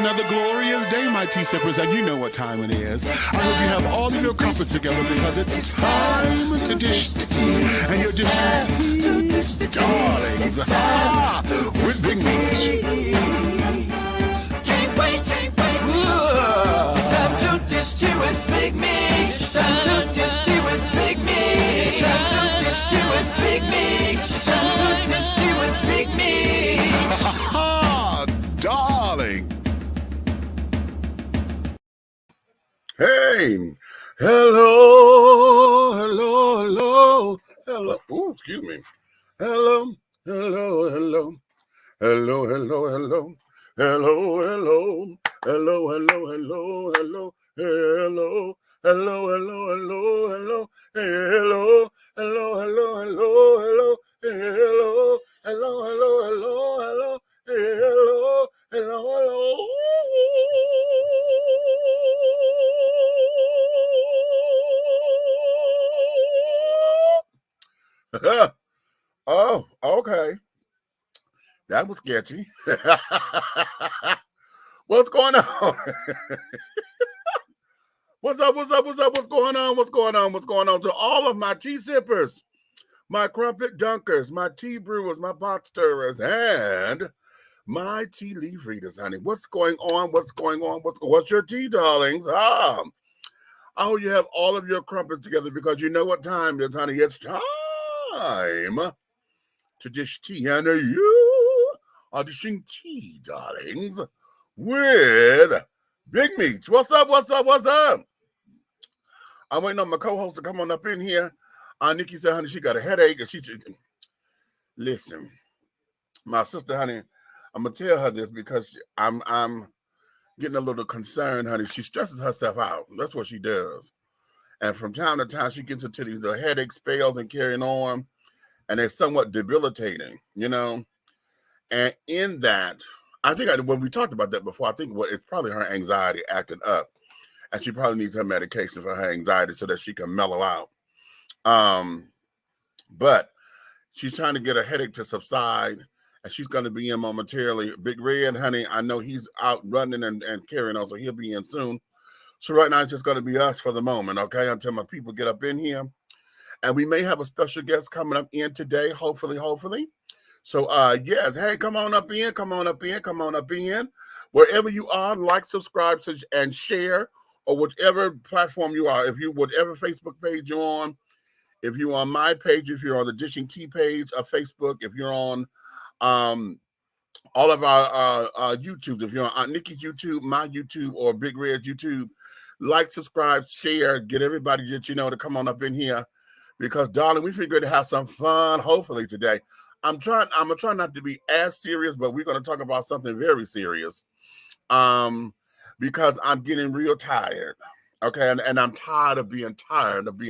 another glorious day, my tea sippers, and you know what time it is. I hope you have all of your crumpets together because it's time to dish tea, and you're dishing tea, darlings, with Big Meat. Can't wait. It's time to dish tea with Big Meat. It's time to dish tea with Big Meat. It's time to dish tea with Big Meat. It's time to dish tea with Big Meat. Darling. Hey, hello. Ooh, excuse me. Hello. Hello. Oh, okay. That was sketchy. What's going on? What's up? What's going on to all of my tea sippers, my crumpet dunkers, my tea brewers, my pot stirrers, and my tea leaf readers, honey? What's going on? What's your tea, darlings? I hope you have all of your crumpets together because you know what time it is, honey. It's time to dish tea, and you are dishing tea, darlings, with Big Meat. What's up? I'm waiting on my co-host to come on up in here. Nikki said, honey, she got a headache, and listen, my sister, honey, I'm gonna tell her this because I'm getting a little concerned, honey. She stresses herself out. That's what she does. And from time to time, she gets into these little headache spells and carrying on, and they're somewhat debilitating, you know. And in that, I think when we talked about that before, I think it's probably her anxiety acting up, and she probably needs her medication for her anxiety so that she can mellow out. But she's trying to get her headache to subside, and she's going to be in momentarily. Big Red, honey, I know he's out running and carrying on, so he'll be in soon. So right now, it's just going to be us for the moment, okay, until my people get up in here. And we may have a special guest coming up in today, hopefully. So, yes, hey, come on up in. Wherever you are, like, subscribe, and share, or whichever platform you are. Whatever Facebook page you're on, if you're on my page, if you're on the Dishing Tea page of Facebook, if you're on all of our YouTube, if you're on Nikki's YouTube, my YouTube, or Big Red's YouTube, like, subscribe, share, get everybody that you know to come on up in here. Because, darling, we figured to have some fun, hopefully, today. I'm gonna try not to be as serious, but we're gonna talk about something very serious. Because I'm getting real tired. Okay, and I'm tired of being tired of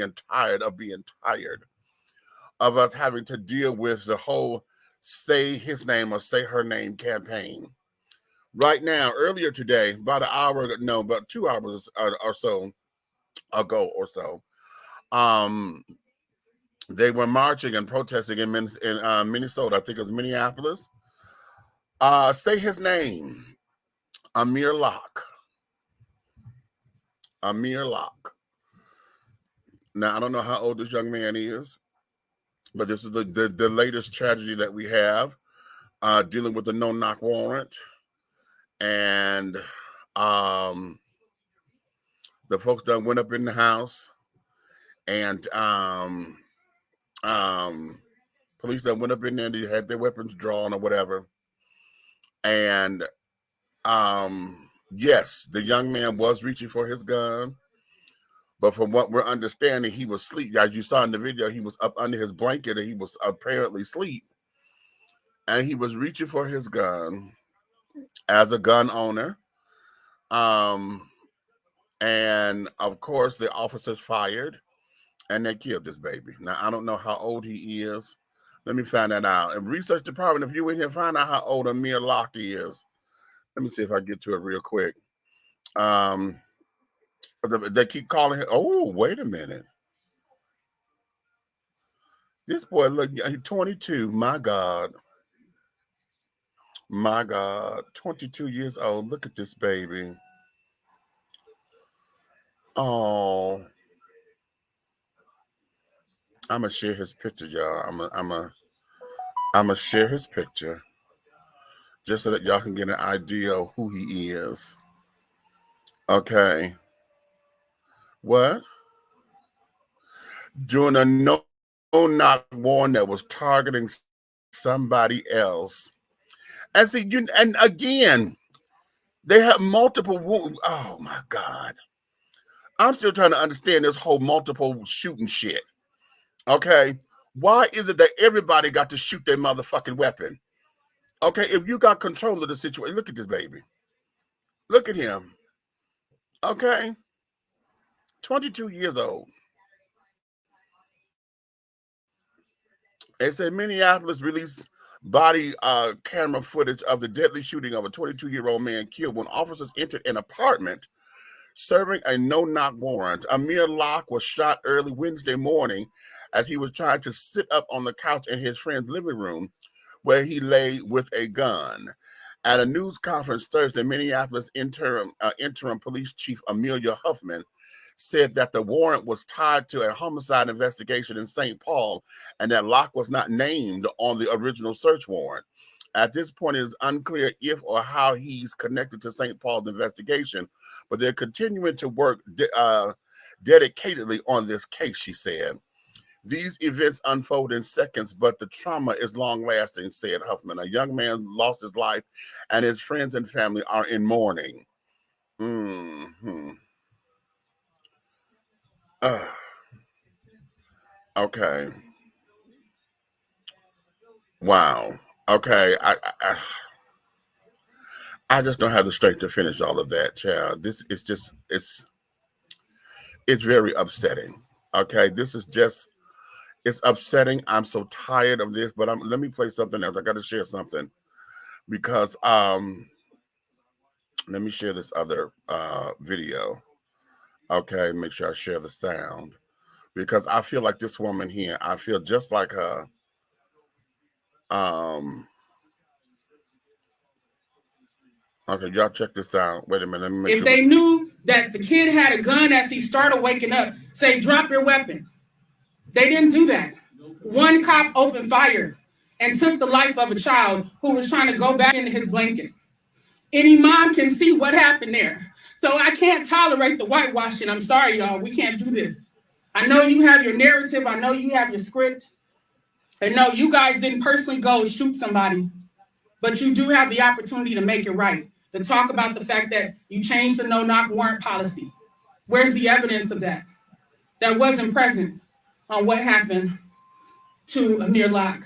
us having to deal with the whole say his name or say her name campaign. Right now, earlier today, about 2 hours or so ago or so, they were marching and protesting in Minnesota. I think it was Minneapolis. Say his name, AMIR LOCKE. AMIR LOCKE. Now, I don't know how old this young man is, but this is the latest tragedy that we have dealing with the no-knock warrant. And the folks that went up in the house, and police that went up in there, they had their weapons drawn or whatever. And yes, the young man was reaching for his gun, but from what we're understanding, he was asleep. As you saw in the video, he was up under his blanket and he was apparently asleep. And he was reaching for his gun as a gun owner. And of course, the officers fired and they killed this baby. Now, I don't know how old he is. Let me find that out. And research department, if you in here, find out how old AMIR LOCKE is. Let me see if I get to it real quick. They keep calling him. Oh, wait a minute. This boy, look, he's 22. My God. My God, 22 years old. Look at this baby. Oh, I'm gonna share his picture, y'all. I'm gonna share his picture just so that y'all can get an idea of who he is. Okay. What? During a no-knock warrant that was targeting somebody else. And see, and again, they have multiple wounds. Oh my God. I'm still trying to understand this whole multiple shooting shit. Okay. Why is it that everybody got to shoot their motherfucking weapon? Okay, if you got control of the situation, look at this baby. Look at him. Okay. 22 years old. They say Minneapolis released body camera footage of the deadly shooting of a 22-year-old man killed when officers entered an apartment serving a no-knock warrant. AMIR LOCKE was shot early Wednesday morning as he was trying to sit up on the couch in his friend's living room where he lay with a gun. At a news conference Thursday, Minneapolis interim police chief Amelia Huffman said that the warrant was tied to a homicide investigation in St. Paul and that LOCKE was not named on the original search warrant. At this point, it is unclear if or how he's connected to St. Paul's investigation, but they're continuing to work dedicatedly on this case, she said. These events unfold in seconds, but the trauma is long-lasting, said Huffman. A young man lost his life, and his friends and family are in mourning. Okay. Wow. Okay. I just don't have the strength to finish all of that, child. This is just it's very upsetting. Okay. This is just it's upsetting. I'm so tired of this, but let me play something else. I got to share something because let me share this other video. Okay, make sure I share the sound because I feel like this woman here. I feel just like her. Okay, y'all check this out. Wait a minute. Let me make if sure. they knew that the kid had a gun as he started waking up, say, drop your weapon. They didn't do that. One cop opened fire and took the life of a child who was trying to go back into his blanket. Any mom can see what happened there. So I can't tolerate the whitewashing. I'm sorry, y'all. We can't do this. I know you have your narrative. I know you have your script. And no, you guys didn't personally go shoot somebody, but you do have the opportunity to make it right, to talk about the fact that you changed the no-knock warrant policy. Where's the evidence of that? That wasn't present on what happened to AMIR LOCKE.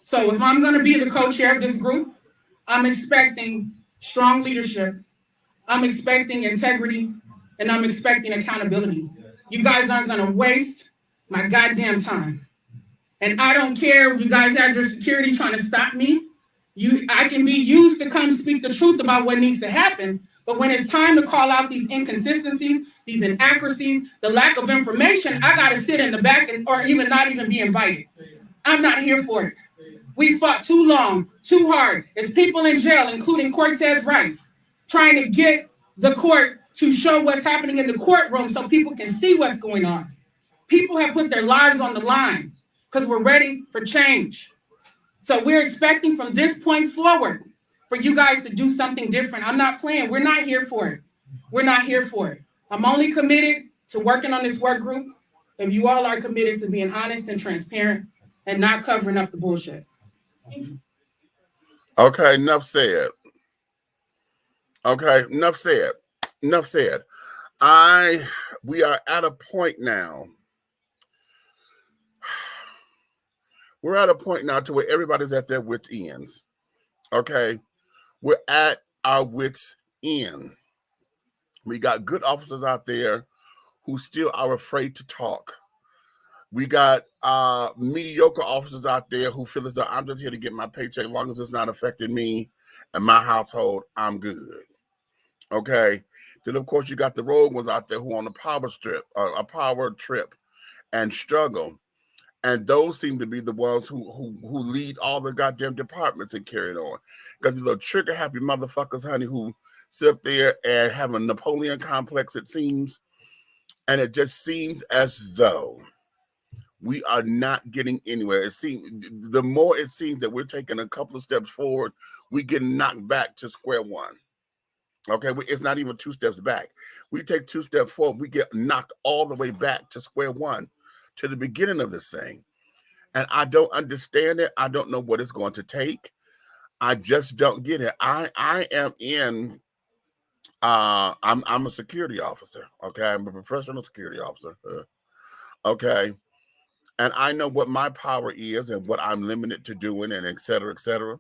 So if I'm going to be the co-chair of this group, I'm expecting strong leadership. I'm expecting integrity, and I'm expecting accountability. You guys aren't going to waste my goddamn time. And I don't care if you guys have your security trying to stop me. I can be used to come speak the truth about what needs to happen. But when it's time to call out these inconsistencies, these inaccuracies, the lack of information, I got to sit in the back or even not even be invited. I'm not here for it. We fought too long, too hard. There's people in jail, including Cortez Rice, trying to get the court to show what's happening in the courtroom so people can see what's going on. People have put their lives on the line because we're ready for change. So we're expecting from this point forward for you guys to do something different. I'm not playing. We're not here for it. We're not here for it. I'm only committed to working on this work group if you all are committed to being honest and transparent and not covering up the bullshit. Okay, enough said. Okay, enough said. Enough said. We are at a point now. We're at a point now to where everybody's at their wits' ends. Okay, we're at our wits' end. We got good officers out there who still are afraid to talk. We got mediocre officers out there who feel as though I'm just here to get my paycheck. As long as it's not affecting me and my household, I'm good. Okay. Then of course you got the rogue ones out there who on a power trip and struggle. And those seem to be the ones who lead all the goddamn departments and carry it on. Because these little trigger happy motherfuckers, honey, who sit up there and have a Napoleon complex, it seems. And it just seems as though we are not getting anywhere. It seems the more it seems that we're taking a couple of steps forward, we get knocked back to square one. Okay, it's not even 2 steps back. We take 2 steps forward, we get knocked all the way back to square one, to the beginning of this thing. And I don't understand it. I don't know what it's going to take. I just don't get it. I am in. I'm a security officer. Okay, I'm a professional security officer. Okay, and I know what my power is and what I'm limited to doing, and et cetera, et cetera.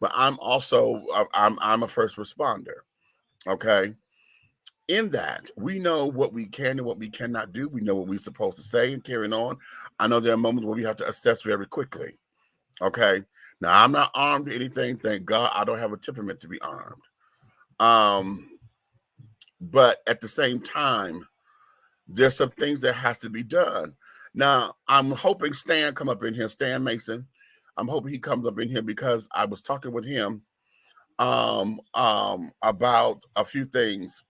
But I'm also I'm a first responder. Okay. In that, we know what we can and what we cannot do. We know what we're supposed to say and carrying on. I know there are moments where we have to assess very quickly. Okay. Now, I'm not armed to anything. Thank God I don't have a temperament to be armed. But at the same time, there's some things that has to be done. Now, I'm hoping Stan come up in here, Stan Mason. I'm hoping he comes up in here because I was talking with him about a few things.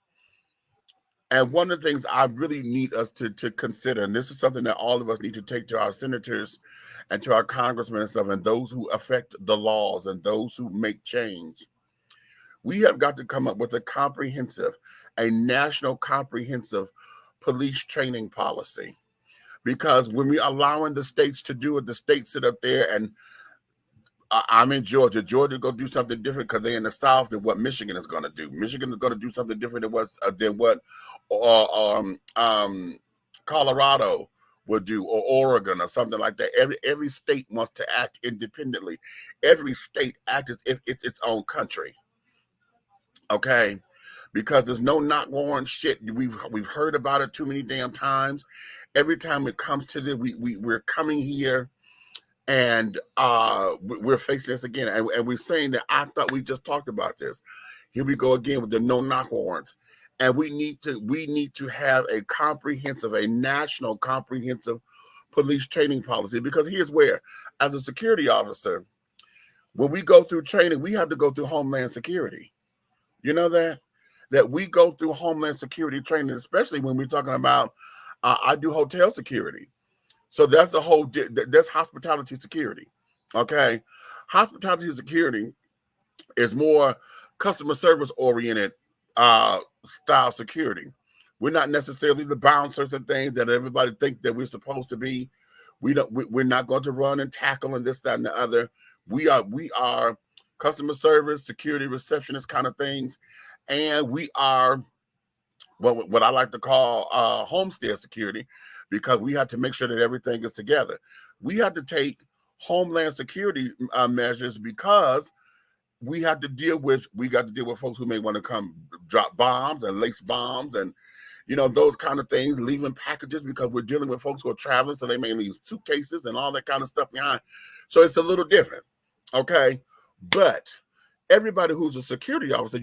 And one of the things I really need us to consider, and this is something that all of us need to take to our senators and to our congressmen and stuff, and those who affect the laws and those who make change. We have got to come up with a national comprehensive police training policy. Because when we're allowing the states to do it, the states sit up there and I'm in Georgia. Georgia go do something different because they're in the South than what Michigan is going to do. Michigan is going to do something different than what Colorado would do, or Oregon, or something like that. Every state wants to act independently. Every state acts as if it's its own country. Okay, because there's no not warrant shit. We've heard about it too many damn times. Every time it comes to this, we're coming here. And we're facing this again, and we're saying that I thought we just talked about this. Here we go again with the no knock warrants, and we need to have a national comprehensive police training policy. Because here's where, as a security officer, when we go through training, we have to go through Homeland Security. You know that we go through Homeland Security training, especially when we're talking about. I do hotel security. So that's that's hospitality security. Okay. Hospitality security is more customer service oriented style security. We're not necessarily the bouncers and things that everybody think that we're supposed to be. We're not going to run and tackle and this, that, and the other. We are customer service, security, receptionist kind of things. And we are what I like to call homestead security, because we have to make sure that everything is together. We have to take Homeland Security measures because we got to deal with folks who may want to come drop bombs and lace bombs and, those kind of things, leaving packages, because we're dealing with folks who are traveling, so they may leave suitcases and all that kind of stuff behind. So it's a little different, okay? But everybody who's a security officer,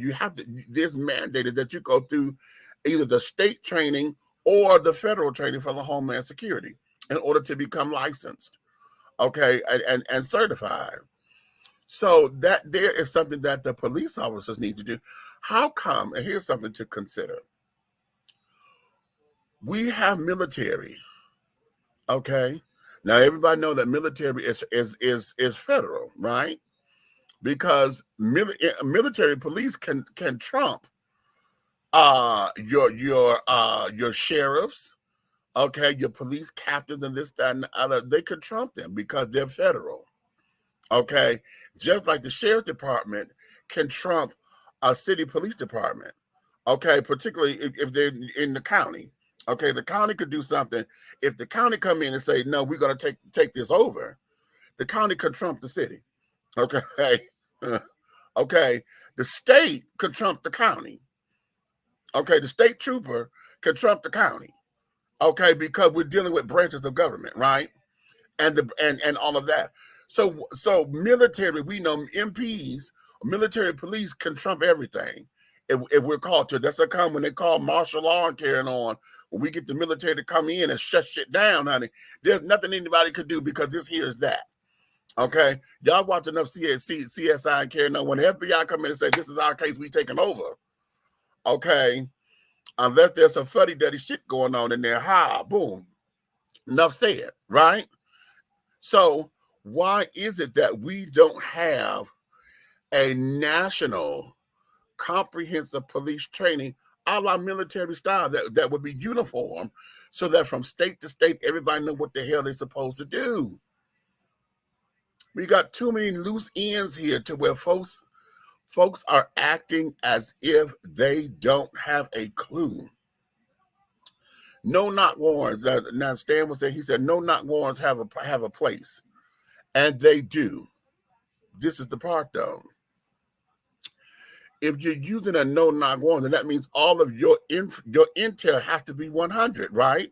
there's mandated that you go through either the state training or the federal training for the Homeland Security in order to become licensed, okay, and certified. So that there is something that the police officers need to do. How come, and here's something to consider. We have military, okay? Now everybody know that military is federal, right? Because military police can trump your sheriffs, okay, your police captains and this, that, and the other. They could trump them because they're federal, okay? Just like the sheriff department can trump a city police department, okay, particularly if they're in the county, okay? The county could do something. If the county come in and say, no, we're going to take this over, the county could trump the city, okay? Okay, the state could trump the county. Okay, the state trooper can trump the county. Okay, because we're dealing with branches of government, right? And all of that. So military, we know MPs, military police can trump everything. if we're called to. That's a come when they call martial law and carrying on. When we get the military to come in and shut shit down, honey, there's nothing anybody could do because this here is that. Okay, y'all watch enough CSI and carrying on. When the FBI come in and say this is our case, we taking over. Okay, unless there's some fuddy-duddy shit going on in there, boom, enough said, right? So why is it that we don't have a national comprehensive police training a la military style that would be uniform so that from state to state, everybody know what the hell they're supposed to do? We got too many loose ends here to where folks are acting as if they don't have a clue. No-knock warrants. Now Stan was saying, he said, no-knock warrants have a place, and they do. This is the part, though. If you're using a no-knock warrant, then that means all of your intel has to be 100, right?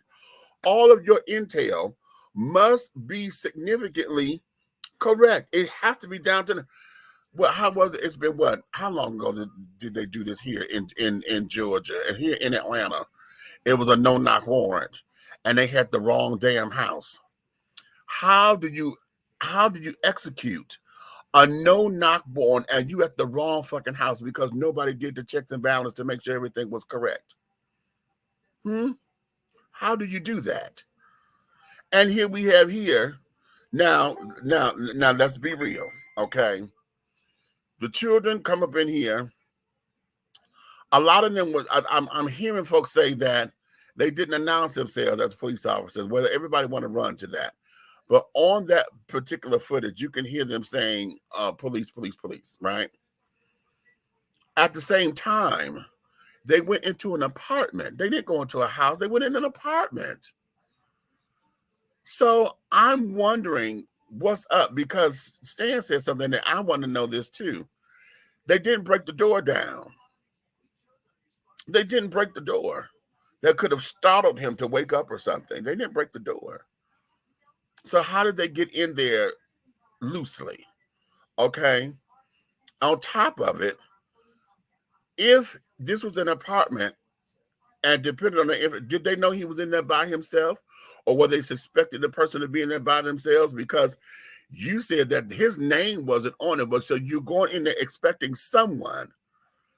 All of your intel must be significantly correct. It has to be down to well, how was it? It's been what? How long ago did they do this here in Georgia and here in Atlanta? It was a no-knock warrant, and they had the wrong damn house. How do you execute a no-knock warrant and you at the wrong fucking house because nobody did the checks and balances to make sure everything was correct? How do you do that? And here we have now let's be real, okay? The children come up in here. A lot of them was I'm hearing folks say that they didn't announce themselves as police officers, whether everybody want to run to that. But on that particular footage, you can hear them saying police, police, police, right? At the same time, they went into an apartment. They didn't go into a house. They went in an apartment. So I'm wondering what's up, because Stan said something that I want to know this too. They didn't break the door down. They didn't break the door. That could have startled him to wake up or something. They didn't break the door. So how did they get in there loosely? Okay. On top of it, if this was an apartment, and depending on did they know he was in there by himself, or were they suspected the person to be in there by themselves? Because you said that his name wasn't on it, but so you're going in there expecting someone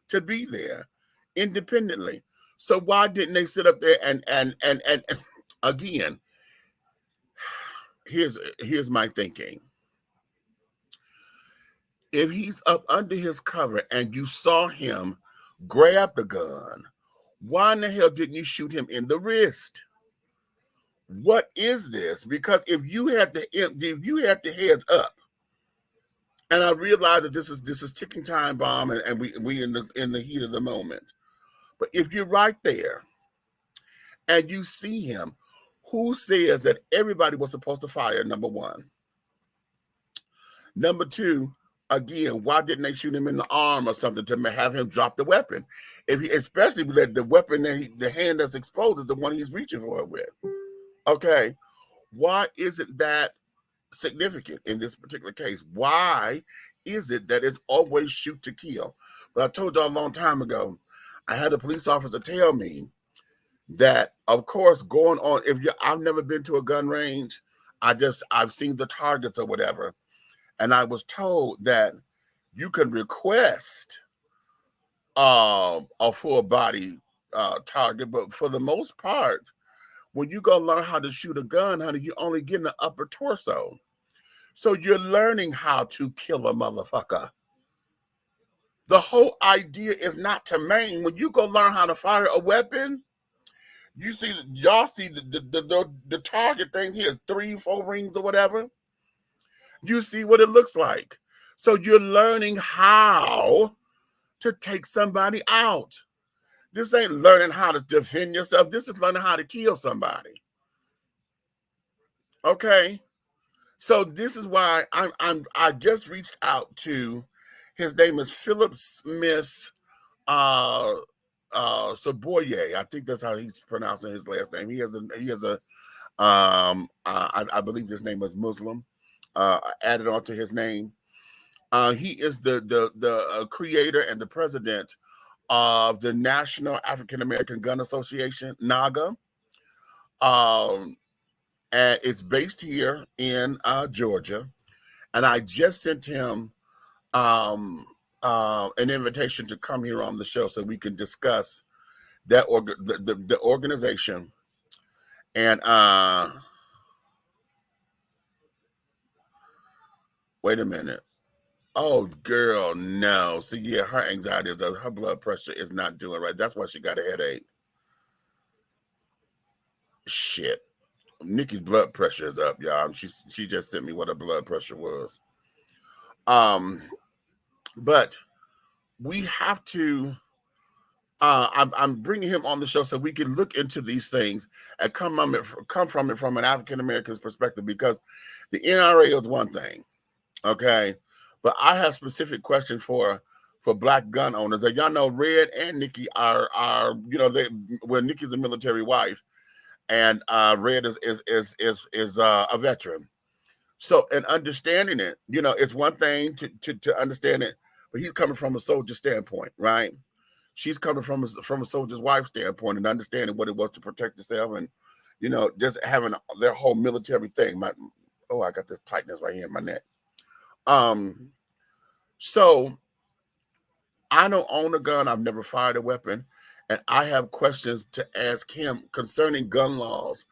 to be there independently. So why didn't they sit up there and again, here's my thinking. If he's up under his cover and you saw him grab the gun, why in the hell didn't you shoot him in the wrist? What is this? Because if you had the heads up, and I realize that this is ticking time bomb, and we in the heat of the moment. But if you're right there and you see him, who says that everybody was supposed to fire? Number one. Number two, again, why didn't they shoot him in the arm or something to have him drop the weapon? Especially that the weapon the hand that's exposed is the one he's reaching for it with. Okay, why isn't that significant in this particular case? Why is it that it's always shoot to kill? But I told y'all a long time ago, I had a police officer tell me that, of course, going on, I've never been to a gun range. I've seen the targets or whatever. And I was told that you can request a full body target, but for the most part, when you go learn how to shoot a gun, honey, you only get the upper torso. So you're learning how to kill a motherfucker. The whole idea is not to maim. When you go learn how to fire a weapon, y'all see the target thing here, 3, 4 rings or whatever. You see what it looks like. So you're learning how to take somebody out. This ain't learning how to defend yourself. This is learning how to kill somebody. Okay. So this is why I just reached out to, his name is Philip Smith Saboye. I think that's how he's pronouncing his last name. He has a I believe his name is Muslim added onto his name. He is the creator and the president of the National African American Gun Association, NAGA. And it's based here in Georgia. And I just sent him an invitation to come here on the show so we can discuss that the organization. And wait a minute. Oh, girl, no. See, yeah, her anxiety is her blood pressure is not doing right. That's why she got a headache. Shit. Nikki's blood pressure is up, y'all. She just sent me what her blood pressure was. But we have to. I'm bringing him on the show so we can look into these things and come from it from an African American's perspective, because the NRA is one thing, okay, but I have specific questions for Black gun owners. That y'all know, Red and Nikki are Nikki's a military wife, and Red is a veteran. So, in understanding it, it's one thing to understand it, but he's coming from a soldier standpoint, right? She's coming from a soldier's wife standpoint and understanding what it was to protect herself, and just having their whole military thing. I got this tightness right here in my neck. So I don't own a gun. I've never fired a weapon, and I have questions to ask him concerning gun laws,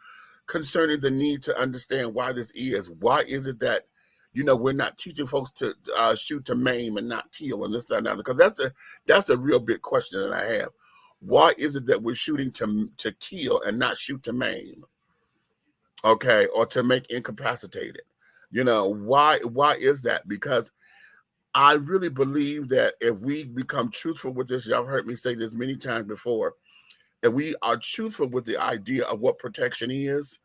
concerning the need to understand why this is. Why is it that we're not teaching folks to shoot to maim and not kill and this, that, and that? Because that's a real big question that I have. Why is it that we're shooting to kill and not shoot to maim? Okay, or to make incapacitated? Why is that? Because I really believe that if we become truthful with this, y'all have heard me say this many times before, if we are truthful with the idea of what protection is,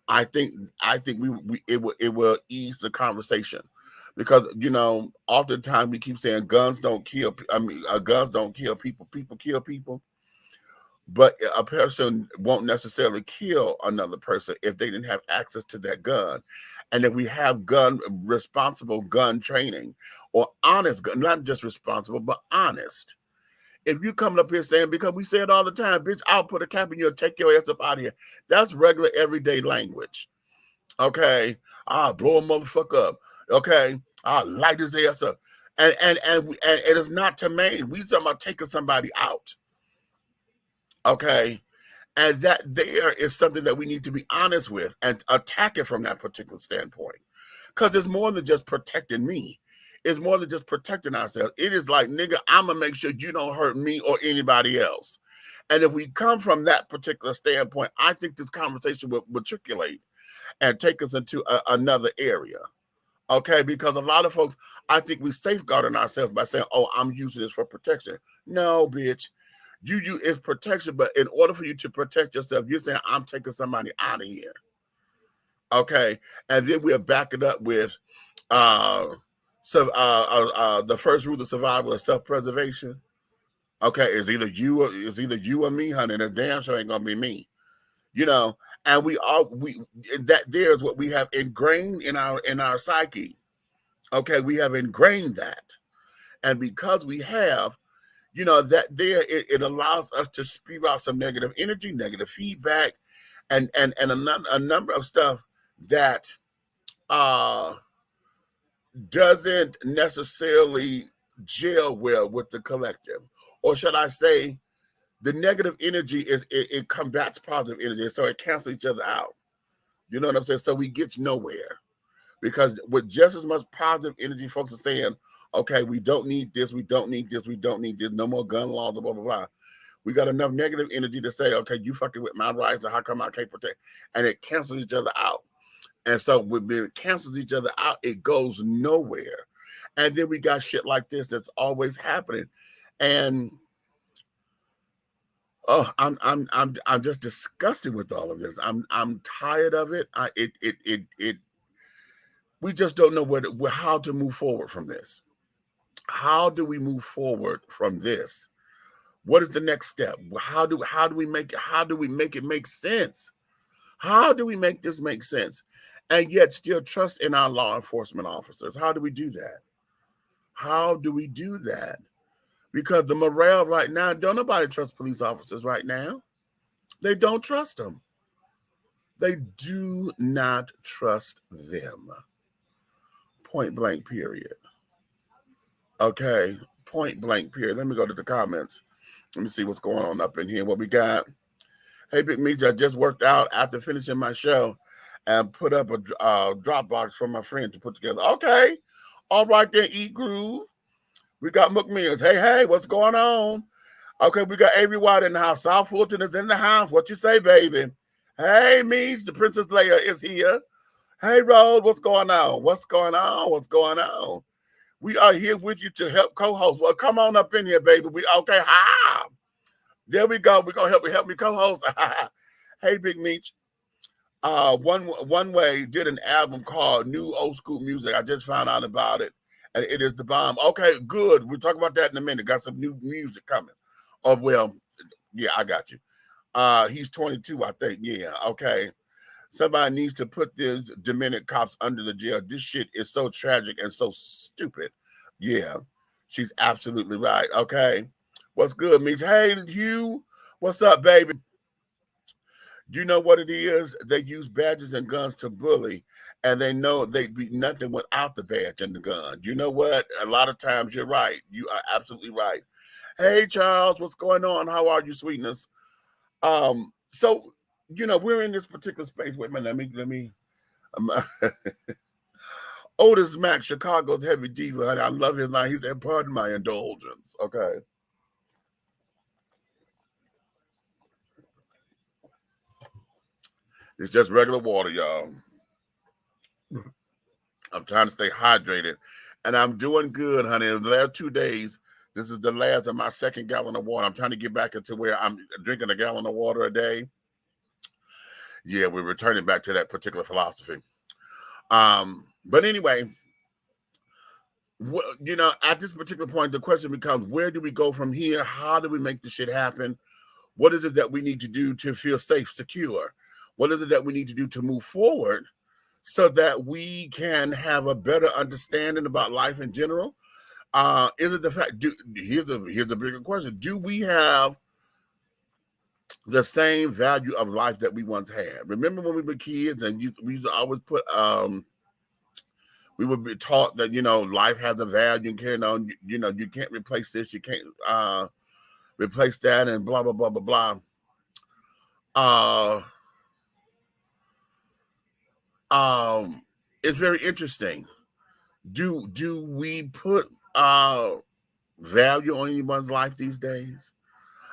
I think it will ease the conversation, because oftentimes we keep saying guns don't kill. Guns don't kill people. People kill people, but a person won't necessarily kill another person if they didn't have access to that gun. And if we have responsible gun training, or honest gun, not just responsible but honest. If you coming up here saying, because we say it all the time, bitch, I'll put a cap in you and take your ass up out of here. That's regular everyday language. Okay. I'll blow a motherfucker up. Okay. I'll light his ass up. And it is not to maim. We talking about taking somebody out. Okay. And that there is something that we need to be honest with and attack it from that particular standpoint. Because it's more than just protecting me. It's more than just protecting ourselves. It is like, nigga, I'm going to make sure you don't hurt me or anybody else. And if we come from that particular standpoint, I think this conversation will matriculate and take us into another area. Okay? Because a lot of folks, I think we safeguarding ourselves by saying, oh, I'm using this for protection. No, bitch. You is protection, but in order for you to protect yourself, you're saying, I'm taking somebody out of here. Okay? And then we'll back it up with... So the first rule of survival is self-preservation. Okay, it's either you or me, honey, and it damn sure ain't gonna be me. And that there's what we have ingrained in our psyche. Okay, we have ingrained that. And because we have, that there, it allows us to spew out some negative energy, negative feedback, and a number of stuff that doesn't necessarily gel well with the collective. Or should I say, the negative energy it combats positive energy, so it cancels each other out. You know what I'm saying? So we get nowhere, because with just as much positive energy, folks are saying, okay, we don't need this, we don't need this, we don't need this, no more gun laws, blah, blah, blah. We got enough negative energy to say, okay, you fucking with my rights, and how come I can't protect? And it cancels each other out. And so when it cancels each other out, it goes nowhere. And then we got shit like this that's always happening. And I'm just disgusted with all of this. I'm tired of it. We just don't know how to move forward from this. How do we move forward from this? What is the next step? How do we make it make sense? How do we make this make sense? And yet still trust in our law enforcement officers. How do we do that? How do we do that? Because the morale right now, don't nobody trust police officers right now. They don't trust them. They do not trust them. Point blank, period. Okay, point blank, period. Let me go to the comments. Let me see what's going on up in here. What we got? Hey, Big Meech, I just worked out after finishing my show and put up a Dropbox for my friend to put together. Okay, all right then, Eat Groove. We got McMills. Hey, what's going on? Okay, we got Avery White in the house. South Fulton is in the house. What you say, baby? Hey, Meech, the Princess Leia is here. Hey, Rose, what's going on? What's going on? What's going on? We are here with you to help co-host. Well, come on up in here, baby. We okay? Ah, there we go. We're gonna help me co-host. Hey, Big Meech. One Way did an album called New Old School Music. I just found out about it, and it is the bomb. Okay, good. We'll talk about that in a minute. Got some new music coming. Oh well, yeah, I got you. He's 22, I think. Yeah, okay. Somebody needs to put these demented cops under the jail. This shit is so tragic and so stupid. Yeah, she's absolutely right. Okay. What's good, Meech? Hey, Hugh. What's up, baby? Do you know what it is? They use badges and guns to bully, and they know they'd be nothing without the badge and the gun. You know what? A lot of times you're right. You are absolutely right. Hey, Charles. What's going on? How are you, sweetness? So we're in this particular space. Wait a minute, let me Otis Mac, Chicago's heavy diva, and I love his line. He said, pardon my indulgence. Okay. It's just regular water, y'all. I'm trying to stay hydrated. And I'm doing good, honey. In the last 2 days, this is the last of my 2nd gallon of water. I'm trying to get back into where I'm drinking a gallon of water a day. Yeah, we're returning back to that particular philosophy. But anyway, at this particular point, the question becomes, where do we go from here? How do we make this shit happen? What is it that we need to do to feel safe, secure? What is it that we need to do to move forward so that we can have a better understanding about life in general? Is it the fact, here's the bigger question. Do we have the same value of life that we once had? Remember when we were kids and we used to always put, we would be taught that, life has a value and carrying on, you can't replace this, you can't replace that, and blah, blah, blah, blah, blah. It's very interesting. Do we put value on anyone's life these days?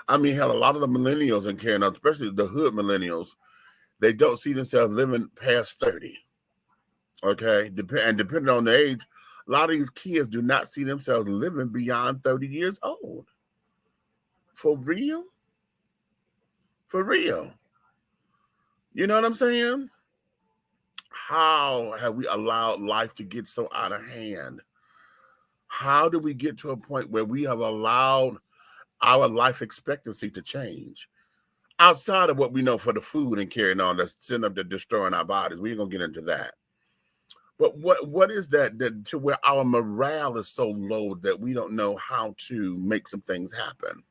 I mean, hell, a lot of the millennials and carrying on, especially the hood millennials, they don't see themselves living past 30. Okay, and depending on the age, a lot of these kids do not see themselves living beyond 30 years old. For real? For real. You know what I'm saying? How have we allowed life to get so out of hand? How do we get to a point where we have allowed our life expectancy to change? Outside of what we know for the food and carrying on that's sitting up there destroying our bodies. We ain't gonna get into that. But what is that to where our morale is so low that we don't know how to make some things happen?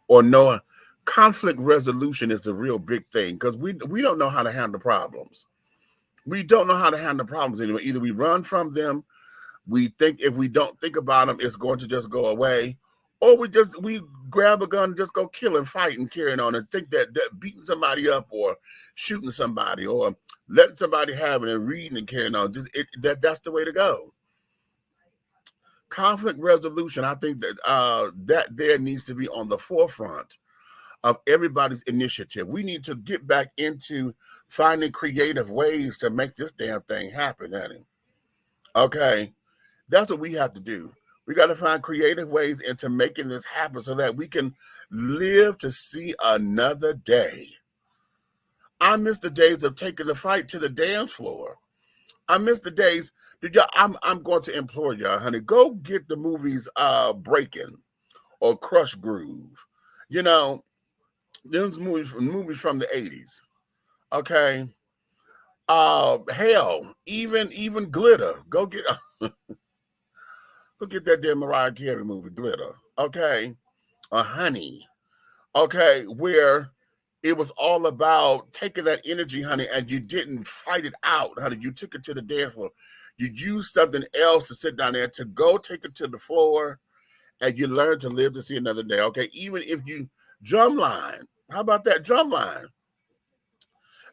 Or know conflict resolution is the real big thing, because we don't know how to handle problems. We don't know how to handle problems anymore. Either we run from them, we think if we don't think about them, it's going to just go away, or we grab a gun and just go kill and fight and carrying on and think that beating somebody up or shooting somebody or letting somebody have it and reading and carrying on, that's the way to go. Conflict resolution, I think that there needs to be on the forefront of everybody's initiative. We need to get back into finding creative ways to make this damn thing happen, honey. Okay, that's what we have to do. We got to find creative ways into making this happen so that we can live to see another day. I miss the days of taking the fight to the dance floor. I miss the days. I'm going to implore y'all, honey, go get the movies Breaking or Crush Groove. Those movies from the 80s. Okay. Hell, even Glitter. Go get that damn Mariah Carey movie, Glitter. okay, a honey, okay, where it was all about taking that energy, honey, and you didn't fight it out, honey. You took it to the dance floor. You used something else to sit down there to go take it to the floor, and you learn to live to see another day, okay? Even if you drumline, how about that drumline?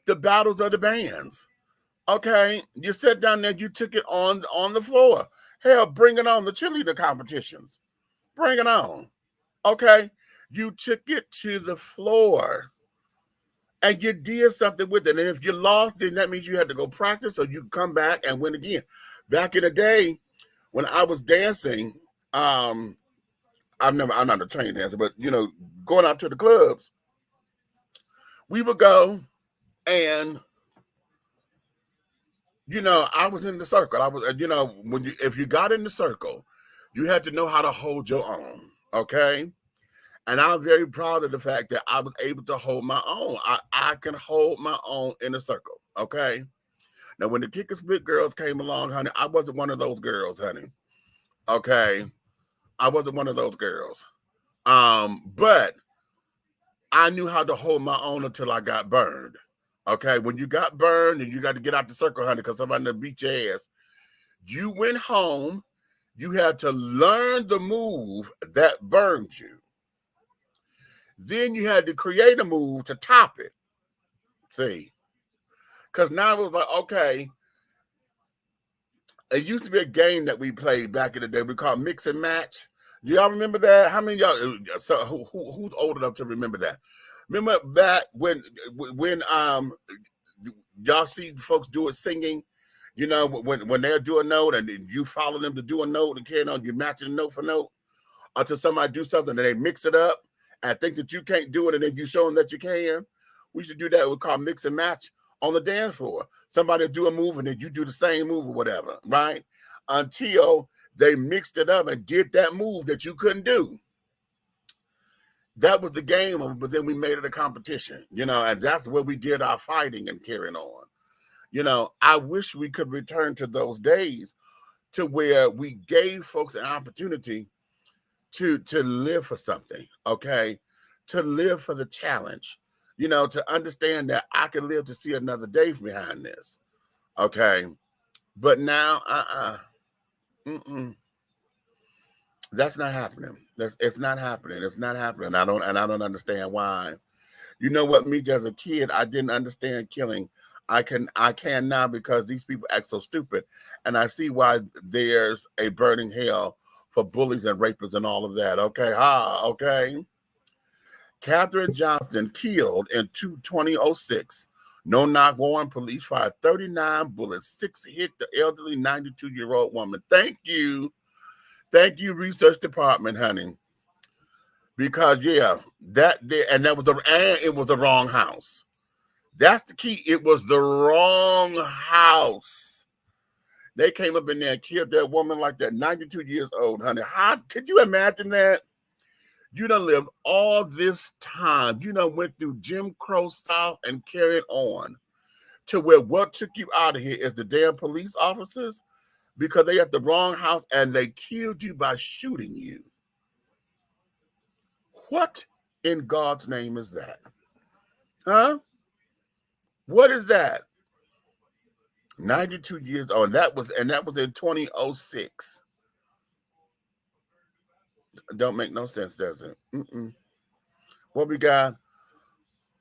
The battles of the bands, okay? You sat down there, you took it on the floor. Hell, bring it on, the cheerleader competitions. Bring it on, okay? You took it to the floor. And you did something with it. And if you lost, then that means you had to go practice or you come back and win again. Back in the day, when I was dancing, I'm not a trained dancer, but going out to the clubs, we would go and I was in the circle. I was, if you got in the circle, you had to know how to hold your own. Okay. And I'm very proud of the fact that I was able to hold my own. I can hold my own in a circle, okay? Now, when the kick and split girls came along, honey, I wasn't one of those girls, honey, okay? I wasn't one of those girls. But I knew how to hold my own until I got burned, okay? When you got burned and you got to get out the circle, honey, because somebody beat your ass, you went home, you had to learn the move that burned you. Then you had to create a move to top it. See? Because now it was like, okay, it used to be a game that we played back in the day. We called mix and match. Do y'all remember that? How many of y'all, so who's old enough to remember that? Remember back when y'all see folks do it singing, when they'll do a note and you follow them to do a note and carry on, you matching note for note until somebody do something and they mix it up. I think that you can't do it, and then you show them that you can. We should do that. We call mix and match on the dance floor. Somebody do a move, and then you do the same move or whatever, right? Until they mixed it up and did that move that you couldn't do. That was the game of it, but then we made it a competition, and that's where we did our fighting and carrying on. I wish we could return to those days to where we gave folks an opportunity to live for something, okay? To live for the challenge, to understand that I can live to see another day behind this, okay? But now, that's not happening. It's not happening. It's not happening. I don't understand why. You know what? Me as a kid, I didn't understand killing. I can now because these people act so stupid, and I see why there's a burning hell for bullies and rapists and all of that. Okay, okay. Katherine Johnson killed in 2006. No-knock warrant. Police fired 39 bullets. 6 hit the elderly 92-year-old woman. Thank you, research department, honey. Because it was the wrong house. That's the key. It was the wrong house. They came up in there and killed that woman like that, 92 years old, honey. How could you imagine that? You done lived all this time. You done went through Jim Crow South and carried on to where what took you out of here is the damn police officers because they at the wrong house and they killed you by shooting you. What in God's name is that? Huh? What is that? 92 years old. And that was in 2006. Don't make no sense, does it? What we got?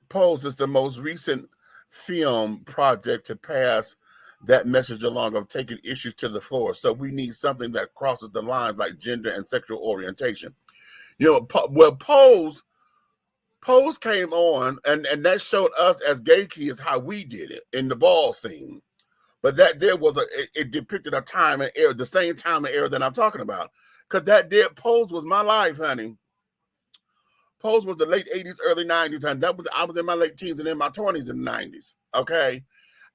Pose is the most recent film project to pass that message along of taking issues to the floor. So we need something that crosses the lines like gender and sexual orientation. Pose came on and that showed us as gay kids how we did it in the ball scene. But that there was it depicted a time and era, the same time and era that I'm talking about. Because Pose was my life, honey. Pose was the late 80s, early 90s, and I was in my late teens and in my 20s in the 90s. Okay.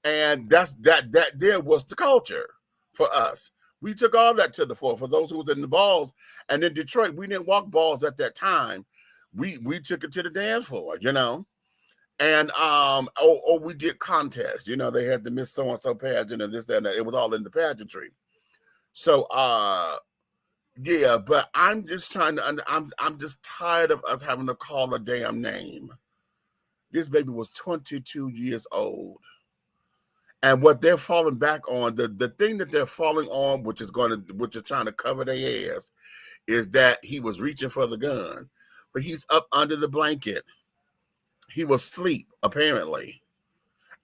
And that there was the culture for us. We took all that to the fore for those who was in the balls. And in Detroit, we didn't walk balls at that time. We took it to the dance floor, And we did contests. They had the Miss So-and-so pageant and this, that, and that. It was all in the pageantry. So Yeah, but I'm just trying to. I'm just tired of us having to call a damn name. This baby was 22 years old, and what they're falling back on, the thing that they're falling on, which is trying to cover their ass, is that he was reaching for the gun, but he's up under the blanket. He was asleep apparently,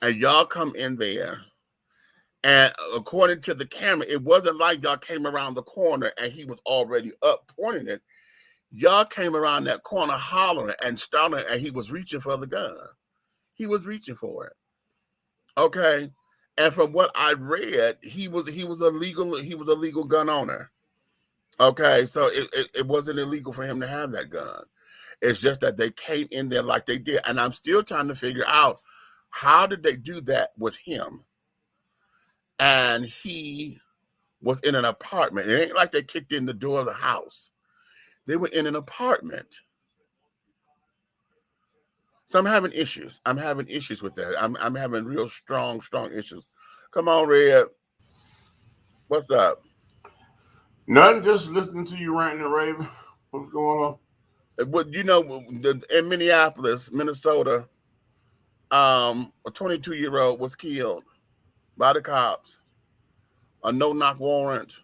and y'all come in there. And according to the camera, it wasn't like y'all came around the corner and he was already up pointing it. Y'all came around that corner hollering and starting, and he was reaching for the gun. He was reaching for it. Okay. And from what I read, he was a legal gun owner. Okay. So it wasn't illegal for him to have that gun. It's just that they came in there like they did. And I'm still trying to figure out, how did they do that with him? And he was in an apartment. It ain't like they kicked in the door of the house. They were in an apartment. So I'm having issues. I'm having issues with that. I'm having real strong issues. Come on, Red. What's up? Nothing, just listening to you ranting and raving. What's going on? Well, you know, in Minneapolis, Minnesota, a 22-year-old was killed by the cops. A no-knock warrant.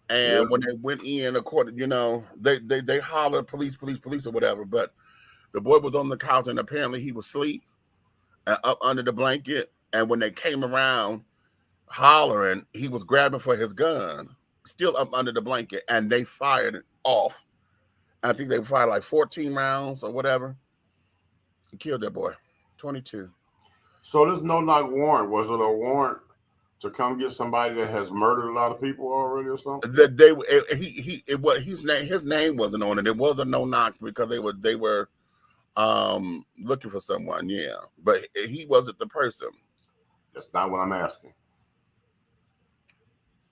And when they went in, according, they hollered police or whatever, but the boy was on the couch and apparently he was asleep and up under the blanket. And when they came around hollering, he was grabbing for his gun, still up under the blanket, and they fired it off. I think they fired like 14 rounds or whatever. He killed that boy, 22. So this no-knock warrant, was it a warrant to come get somebody that has murdered a lot of people already or something? His name wasn't on it. It was a no-knock because they were looking for someone, yeah. But he wasn't the person. That's not what I'm asking.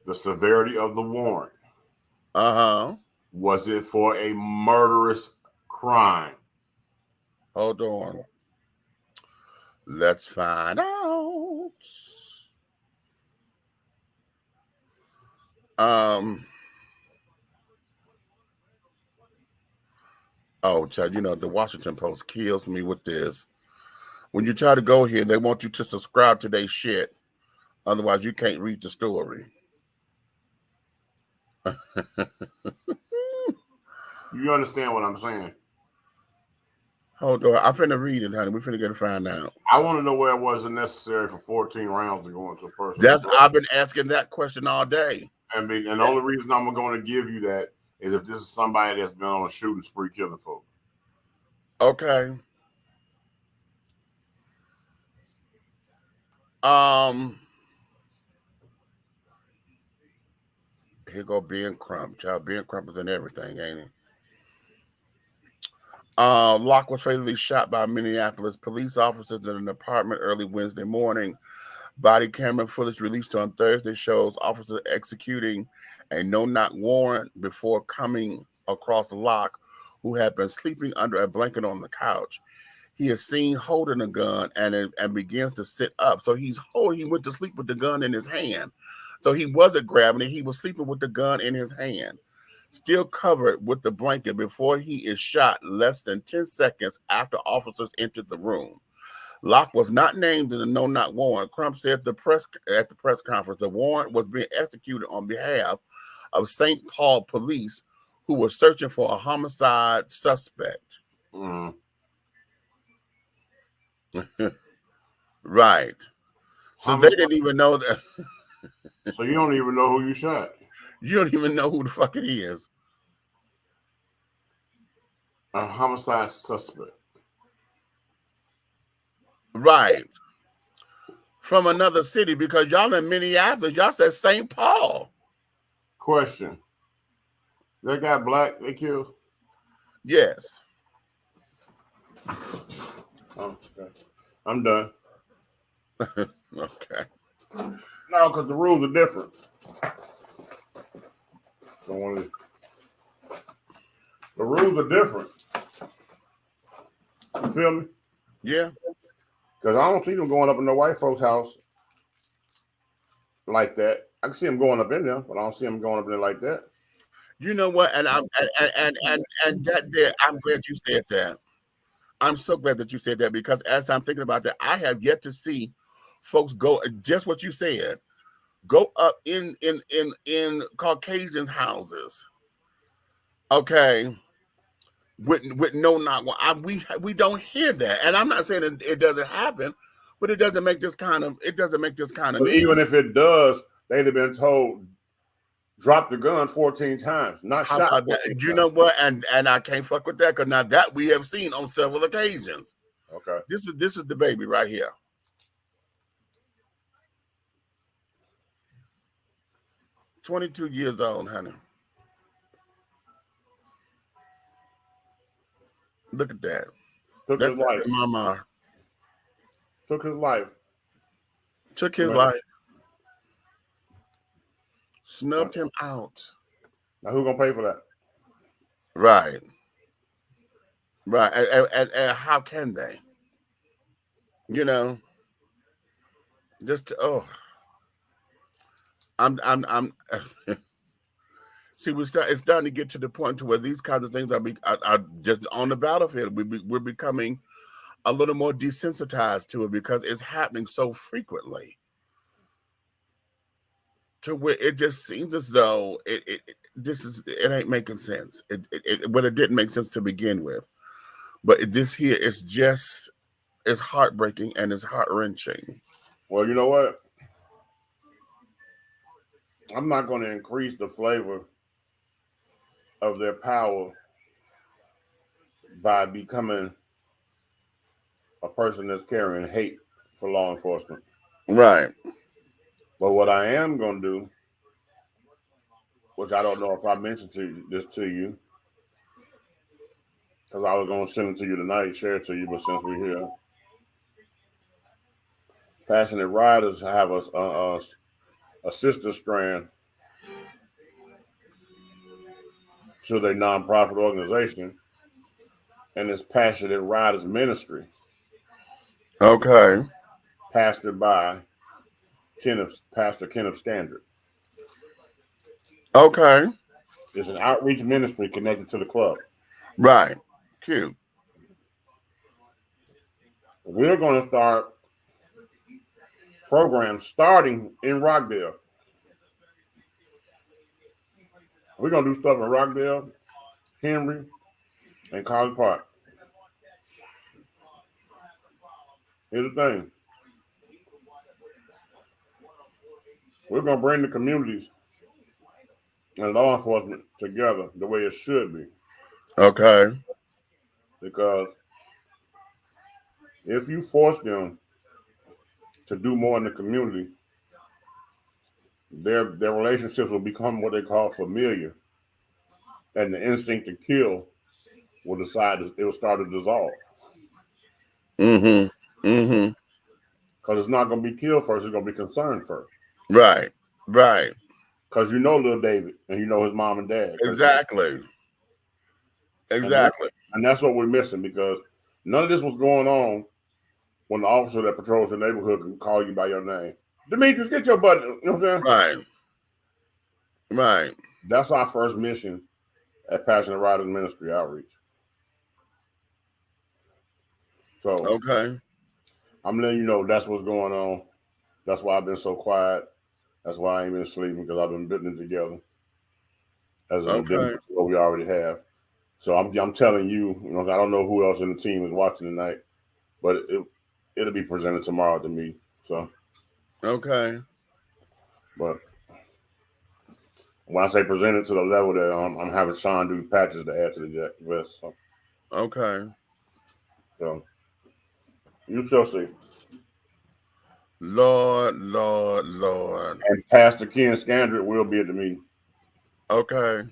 The severity of the warrant. Uh-huh. Was it for a murderous crime? Hold on. Let's find out. Oh, Chad, the Washington Post kills me with this. When you try to go here, they want you to subscribe to their shit. Otherwise, you can't read the story. You understand what I'm saying? Hold on. I'm finna read it, honey. We're finna get to find out. I want to know where it wasn't necessary for 14 rounds to go into a person. I've been asking that question all day. And the only reason I'm going to give you that is if this is somebody that's been on a shooting spree killing folks. Okay. Here go Ben Crump. Child, Ben Crump is in everything, ain't he? Locke was fatally shot by Minneapolis police officers in an apartment early Wednesday morning. Body camera footage released on Thursday shows officers executing a no-knock warrant before coming across Locke, who had been sleeping under a blanket on the couch. He is seen holding a gun and begins to sit up. So he went to sleep with the gun in his hand. So he wasn't grabbing it. He was sleeping with the gun in his hand, still covered with the blanket, before he is shot less than 10 seconds after officers entered the room. Locke was not named in the no-knock warrant. Crump said at the press conference the warrant was being executed on behalf of St. Paul police, who were searching for a homicide suspect. Mm. Right. So they didn't even know that. So you don't even know who you shot. You don't even know who the fuck it is. A homicide suspect. Right. From another city, because y'all in Minneapolis, y'all said St. Paul. Question. That guy black they killed? Yes. Oh, okay. I'm done. Okay. No, because the rules are different. The rules are different. You feel me? Yeah. Because I don't see them going up in the white folks' house like that. I can see them going up in there, but I don't see them going up in there like that. You know what? And and that there, I'm glad you said that. I'm so glad that you said that because as I'm thinking about that, I have yet to see folks go just what you said. Go up in Caucasian houses, okay, with no not one. We don't hear that, and I'm not saying it doesn't happen, but it doesn't make this kind of But even news. if it does, they'd have been told drop the gun 14 times, not How shot about 14 that? You times. know what? And I can't fuck with that because now that we have seen on several occasions. Okay. This is the baby right here. 22 years old, honey. Look at that. Took his That's life. mama. Took his life. Took his Right. life. Snubbed him out. Now who's gonna pay for that? Right. Right. And how can they? You know, just oh, I'm see it's starting to get to the point to where these kinds of things are just on the battlefield. We're becoming a little more desensitized to it because it's happening so frequently. To where it just seems as though it ain't making sense. Well, it didn't make sense to begin with, but this here is just it's heartbreaking and it's heart wrenching. Well, you know what? I'm not going to increase the flavor of their power by becoming a person that's carrying hate for law enforcement. Right. But what I am going to do, which I don't know if I mentioned this to you, because I was going to send it to you tonight, share it to you, but since we're here, Passionate Riders have a sister strand to their nonprofit organization, and it's Passionate Riders Ministry, Okay. pastored by Pastor Kenneth Standard. Okay. It's an outreach ministry connected to the club. Right. Cute. We're going to start programs starting in Rockdale. We're going to do stuff in Rockdale, Henry, and College Park. Here's the thing. We're going to bring the communities and law enforcement together the way it should be. Okay. Because if you force them to do more in the community, their relationships will become what they call familiar. And the instinct to kill will it will start to dissolve. Mm-hmm. Mm-hmm. Because it's not going to be kill first, it's going to be concern first. Right. Right. Because you know little David and you know his mom and dad. Exactly. Exactly. And that's what we're missing, because none of this was going on when the officer that patrols the neighborhood can call you by your name. Demetrius, get your butt. You know what I'm saying? Right. Right. That's our first mission at Passionate Riders Ministry Outreach. So Okay. I'm letting you know that's what's going on. That's why I've been so quiet. That's why I ain't been sleeping, because I've been putting it together as an addendum to what we already have. So I'm telling you, I don't know who else in the team is watching tonight, but it'll be presented tomorrow to me. So okay. But when I say presented to the level that I'm having Sean do patches to add to the vest. So. Okay. So you shall see. Lord, Lord, Lord. And Pastor Ken Scandrick will be at the meeting. Okay.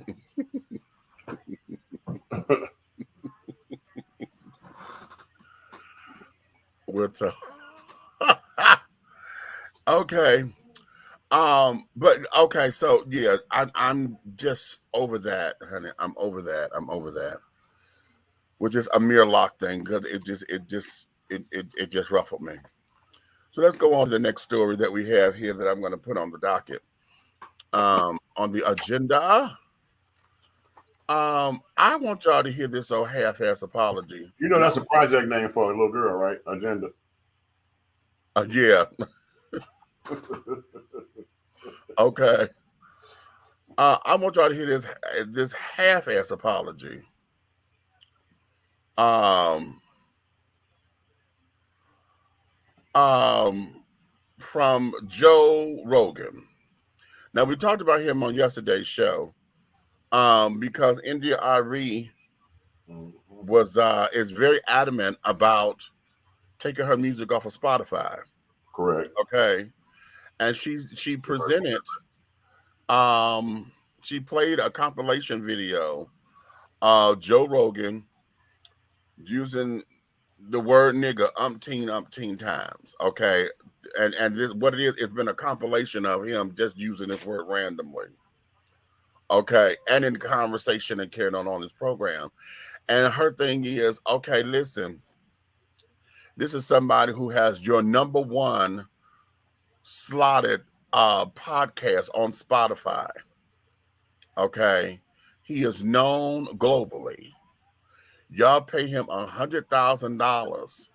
We'll talk. Okay. But okay, so yeah, I'm just over that, honey. I'm over that. Which is AMIR LOCKE thing, because it just ruffled me. So let's go on to the next story that we have here that I'm going to put on the docket. On the agenda. I want y'all to hear this old half-ass apology. You know that's a project name for a little girl, right? Agenda. Yeah. Okay. I want y'all to hear this half-ass apology. From Joe Rogan. Now we talked about him on yesterday's show. Because India Ari is very adamant about taking her music off of Spotify. Correct. Okay. And she presented she played a compilation video of Joe Rogan using the word nigga umpteen times. Okay. And this what it is, it's been a compilation of him just using this word randomly. Okay, and in the conversation and carrying on this program. And her thing is, okay, listen, this is somebody who has your #1 slotted podcast on Spotify. Okay, he is known globally. Y'all pay him $100,000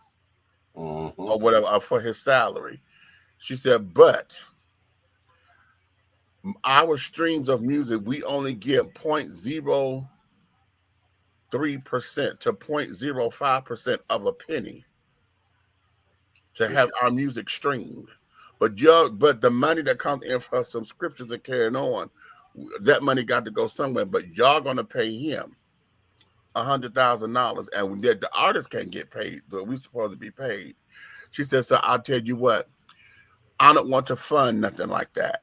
or whatever for his salary. She said, but our streams of music, we only get 0.03% to 0.05% of a penny to have our music streamed. But the money that comes in for subscriptions and carrying on, that money got to go somewhere. But y'all gonna pay him $100,000, and the artist can't get paid, but we supposed to be paid. She said, so I'll tell you what, I don't want to fund nothing like that.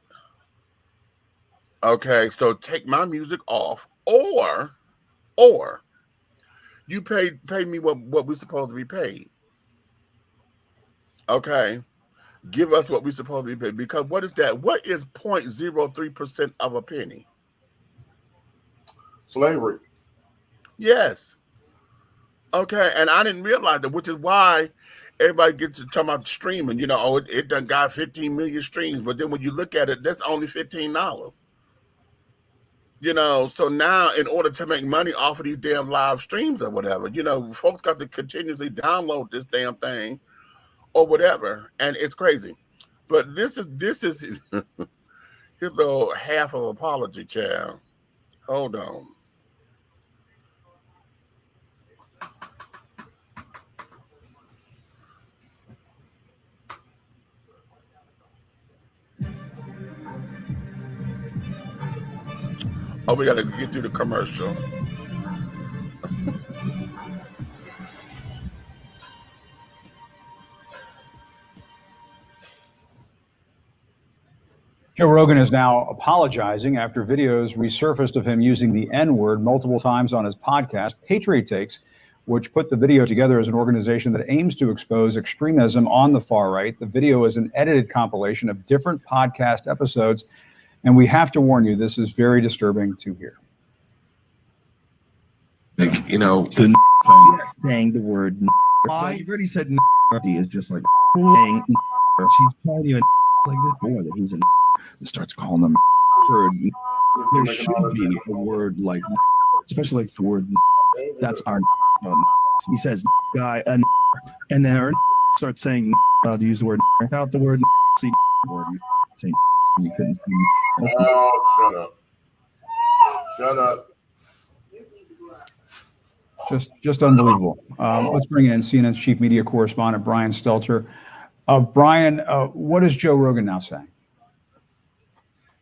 Okay, so take my music off, or you pay me what we're supposed to be paid. Okay, give us what we're supposed to be paid, because what is that? What is 0.03% of a penny? Slavery. Yes. Okay, and I didn't realize that, which is why everybody gets to talk about streaming. You know, it done got 15 million streams, but then when you look at it, that's only $15. You know, so now in order to make money off of these damn live streams or whatever, you know, folks got to continuously download this damn thing or whatever, and it's crazy. But this is his little half of apology, child. Hold on. Oh, we got to get through the commercial. Joe Rogan is now apologizing after videos resurfaced of him using the N-word multiple times on his podcast, Patriot Takes, which put the video together as an organization that aims to expose extremism on the far right. The video is an edited compilation of different podcast episodes, and we have to warn you, this is very disturbing to hear. Like, you know, the saying the word you've already said is just like saying she's calling you like this boy that he's that starts calling them there should be a word like, especially like the word that's our he says guy and then starts saying to use the word out the word see word saying you couldn't see. Oh, shut up. Just unbelievable. Let's bring in CNN's chief media correspondent, Brian Stelter. Brian, what is Joe Rogan now saying?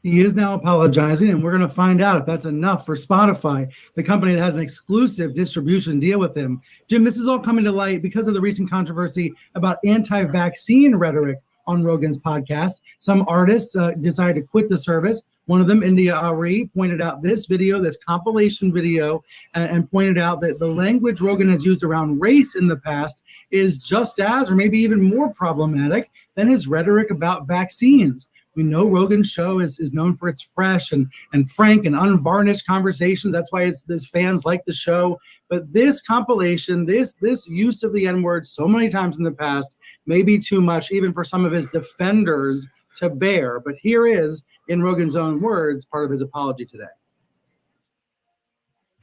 He is now apologizing, and we're going to find out if that's enough for Spotify, the company that has an exclusive distribution deal with him. Jim, this is all coming to light because of the recent controversy about anti-vaccine rhetoric on Rogan's podcast. Some artists decided to quit the service. One of them, India Ari, pointed out this video, this compilation video, and pointed out that the language Rogan has used around race in the past is just as, or maybe even more problematic than his rhetoric about vaccines. We know Rogan's show is known for its fresh and frank and unvarnished conversations. That's why his fans like the show. But this compilation, this use of the N-word so many times in the past may be too much even for some of his defenders to bear. But here is, in Rogan's own words, part of his apology today.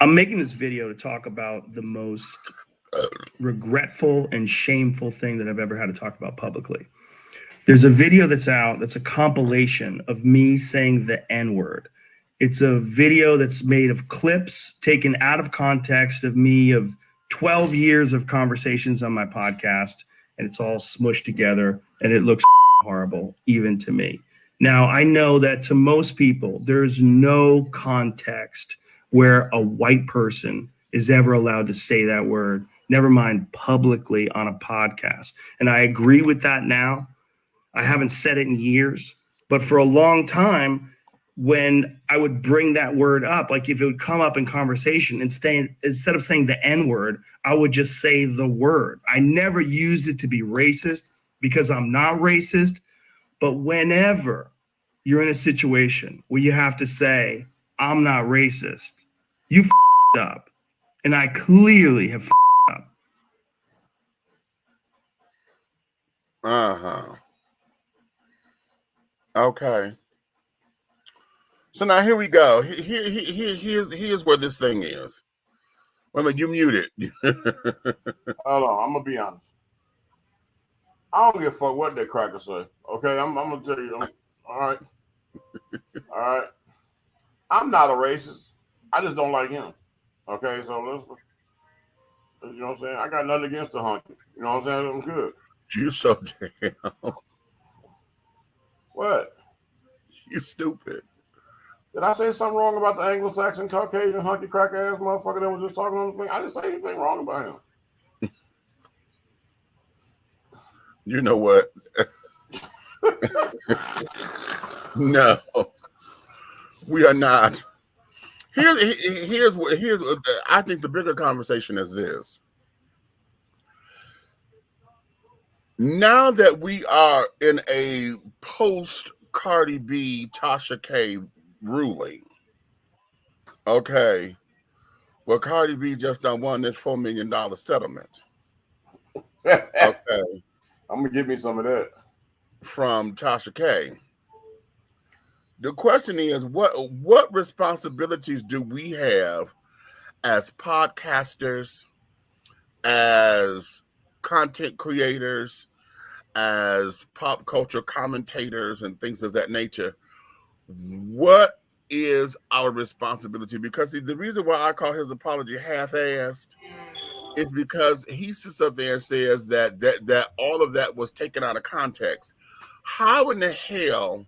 I'm making this video to talk about the most regretful and shameful thing that I've ever had to talk about publicly. There's a video that's out that's a compilation of me saying the N-word. It's a video that's made of clips taken out of context of me of 12 years of conversations on my podcast, and it's all smushed together, and it looks horrible, even to me. Now, I know that to most people, there's no context where a white person is ever allowed to say that word, never mind publicly on a podcast. And I agree with that now. I haven't said it in years, but for a long time, when I would bring that word up, like if it would come up in conversation, instead of saying the N-word, I would just say the word. I never used it to be racist because I'm not racist. But whenever you're in a situation where you have to say, I'm not racist, you f***ed up. And I clearly have f***ed up. Uh-huh. Okay. So now here we go. Here's where this thing is. Wait a minute, you muted. Hold on, I'm gonna be honest. I don't give a fuck what that cracker say. Okay, I'm gonna tell you. All right. All right. I'm not a racist. I just don't like him. Okay, so let's, you know what I'm saying? I got nothing against the hunky. You know what I'm saying? I'm good. You so damn. What? You stupid. Did I say something wrong about the Anglo-Saxon, Caucasian, hunky cracker ass motherfucker that was just talking on the thing? I didn't say anything wrong about him. You know what? No, we are not. Here's what I think the bigger conversation is this. Now that we are in a post Cardi B, Tasha K ruling, okay, well, Cardi B just done won this $4 million settlement. Okay. I'm gonna give me some of that from Tasha K. The question is, what responsibilities do we have as podcasters, as content creators, as pop culture commentators and things of that nature? What is our responsibility? Because the reason why I call his apology half-assed is because he sits up there and says that all of that was taken out of context. How in the hell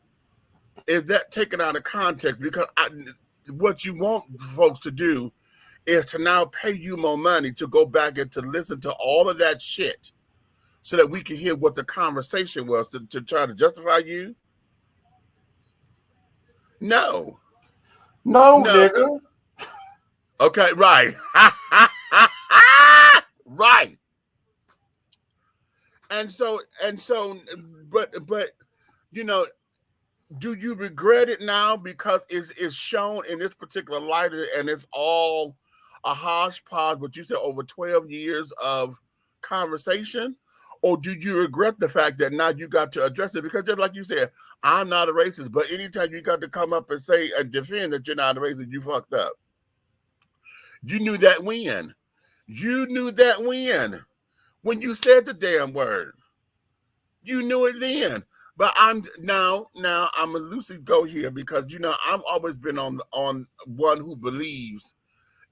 is that taken out of context? Because what you want folks to do is to now pay you more money to go back and to listen to all of that shit so that we can hear what the conversation was to try to justify you? No, nigga. Okay, right. Right. And so, but you know, do you regret it now because it's shown in this particular light and it's all a hodgepodge, what you said, over 12 years of conversation? Or do you regret the fact that now you got to address it? Because just like you said, I'm not a racist, but anytime you got to come up and say and defend that you're not a racist, you fucked up. You knew that when. You knew that when you said the damn word. You knew it then. But I'm now I'm a loosely go here because I've always been on one who believes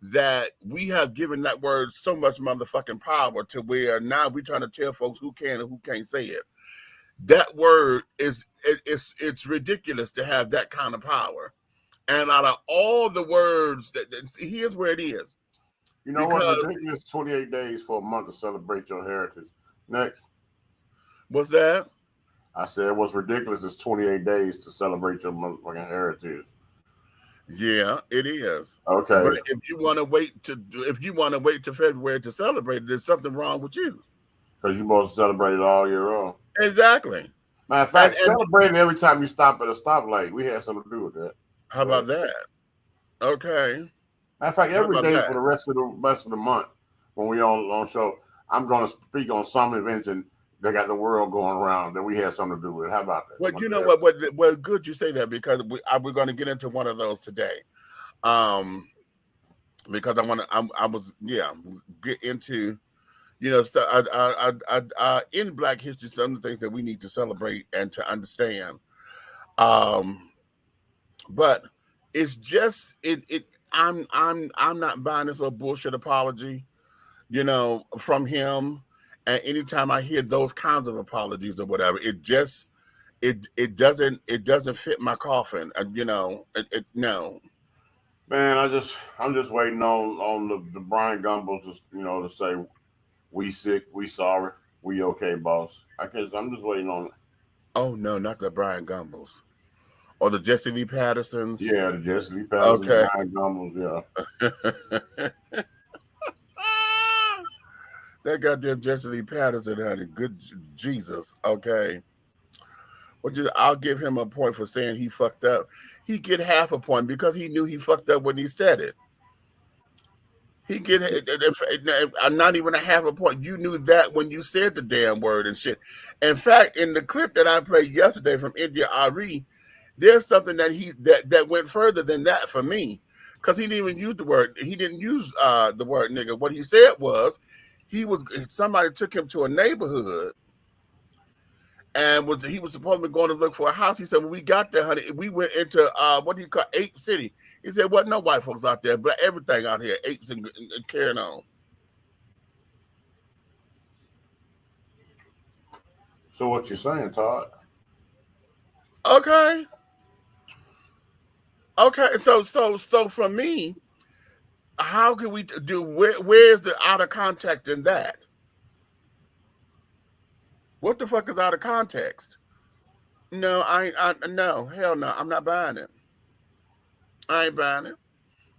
that we have given that word so much motherfucking power to where now we're trying to tell folks who can and who can't say it. That word it's ridiculous to have that kind of power. And out of all the words here's where it is. You know what? It's 28 days for a month to celebrate your heritage. Next. What's that? I said what's ridiculous is 28 days to celebrate your motherfucking heritage. Yeah, it is. Okay. But if you want to wait to February to celebrate it, there's something wrong with you. Because you're supposed to celebrate it all year long. Exactly. Matter of fact, celebrating every time you stop at a stoplight. We had something to do with that. How about that? Okay. Matter of fact, every day for the rest of the month when we on show, I'm going to speak on some invention that got the world going around that we had something to do with. How about that? Well, you know what? Well, good you say that because we're going to get into one of those today. because I was get into, you know, in Black history, some of the things that we need to celebrate and to understand. But it's just I'm not buying this little bullshit apology, you know, from him. And anytime I hear those kinds of apologies or whatever, it doesn't fit my coffin. You know, no. Man, I'm just waiting on the Brian Gumbles, to say we sick, we sorry, we okay, boss. I'm just waiting on it. Oh no, not the Brian Gumbles. Or the Jesse Lee Pattersons. Yeah, the Jesse Lee Pattersons, okay. Brian Gumbles, yeah. That goddamn Jesse Lee Patterson, honey. Good Jesus. Okay. I'll give him a point for saying he fucked up. He get half a point because he knew he fucked up when he said it. He get not even a half a point. You knew that when you said the damn word and shit. In fact, in the clip that I played yesterday from India Ari, there's something that went further than that for me, because he didn't even use the word. He didn't use the word nigga. What he said was somebody took him to a neighborhood and he was supposedly going to look for a house. He said, when we got there, honey, we went into what do you call Ape City. He said, wasn't no white folks out there, but everything out here, apes and carrying on. So what you saying, Todd? Okay. So for me, how can we do? Where's the out of context in that? What the fuck is out of context? No, no, hell no, I'm not buying it. I ain't buying it.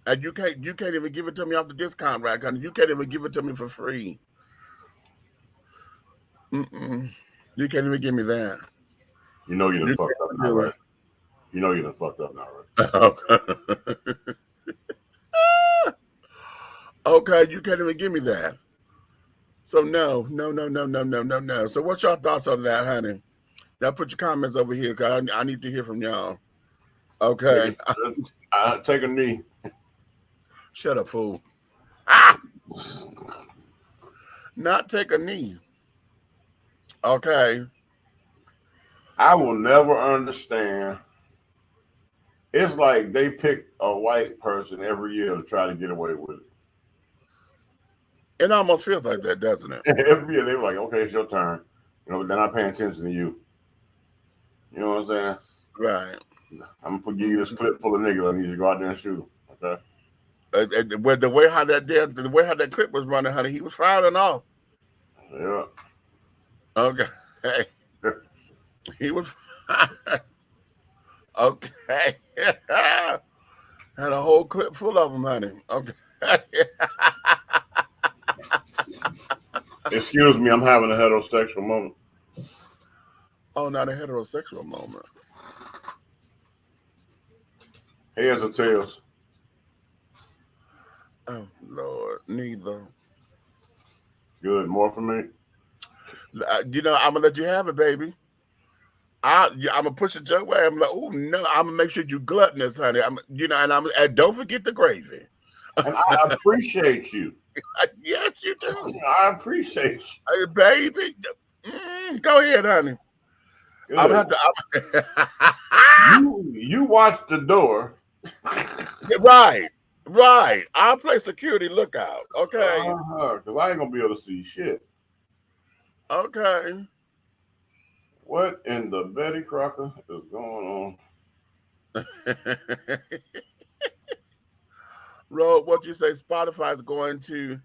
And you can't even give it to me off the discount rack, honey. You can't even give it to me for free. You can't even give me that. You know you done fucked up now, right? You know you done fucked up now, right? Okay, you can't even give me that. So no. So what's your thoughts on that, honey? Now put your comments over here, because I need to hear from y'all. Okay. Take a knee. Shut up, fool. Not take a knee. Okay. I will never understand. It's like they pick a white person every year to try to get away with it. It almost feels like that, doesn't it? Every year they're like, okay, it's your turn. You know, they're not paying attention to you. You know what I'm saying? Right. I'm gonna give you this clip full of niggas. I need you to go out there and shoot them. Okay. The way how that clip was running, honey, he was firing off. Yeah. Okay. He was okay. Had a whole clip full of them, honey. Okay. Excuse me, I'm having a heterosexual moment. Oh, not a heterosexual moment. Heads or tails? Oh Lord, neither. Good. More for me. You know, I'm gonna let you have it, baby. I'm gonna push it your way. I'm like, oh no, I'm gonna make sure you gluttonous, honey. And don't forget the gravy. And I appreciate you. Yes, you do. I appreciate you, baby. Go ahead, honey. Good. I'm gonna have to. You watch the door. Right. I'll play security lookout. Okay. Because I ain't gonna be able to see shit. Okay. What in the Betty Crocker is going on? Ro, what you say? Spotify's going to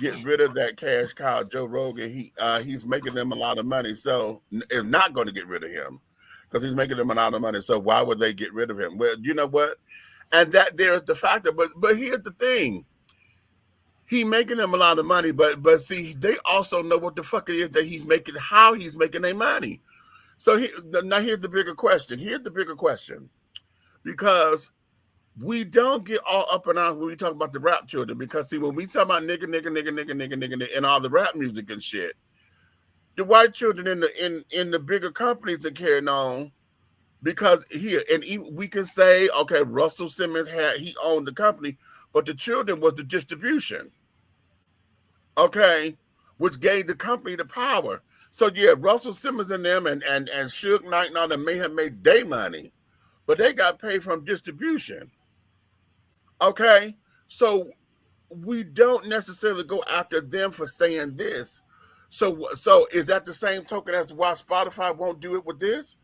get rid of that cash cow, Joe Rogan. He's making them a lot of money, so it's not going to get rid of him because he's making them a lot of money. So why would they get rid of him? Well, you know what? And that there's the factor. But here's the thing: he making them a lot of money, but see, they also know what the fuck it is that he's making, how he's making their money. So now here's the bigger question. Because we don't get all up and out when we talk about the rap children, because see, when we talk about nigga, and all the rap music and shit, the white children in the bigger companies that carrying on, because we can say, okay, Russell Simmons he owned the company, but the children was the distribution. Okay, which gave the company the power. So yeah, Russell Simmons and them and Suge Knight and all them may have made their money, but they got paid from distribution. Okay, so we don't necessarily go after them for saying this. So is that the same token as to why Spotify won't do it with this?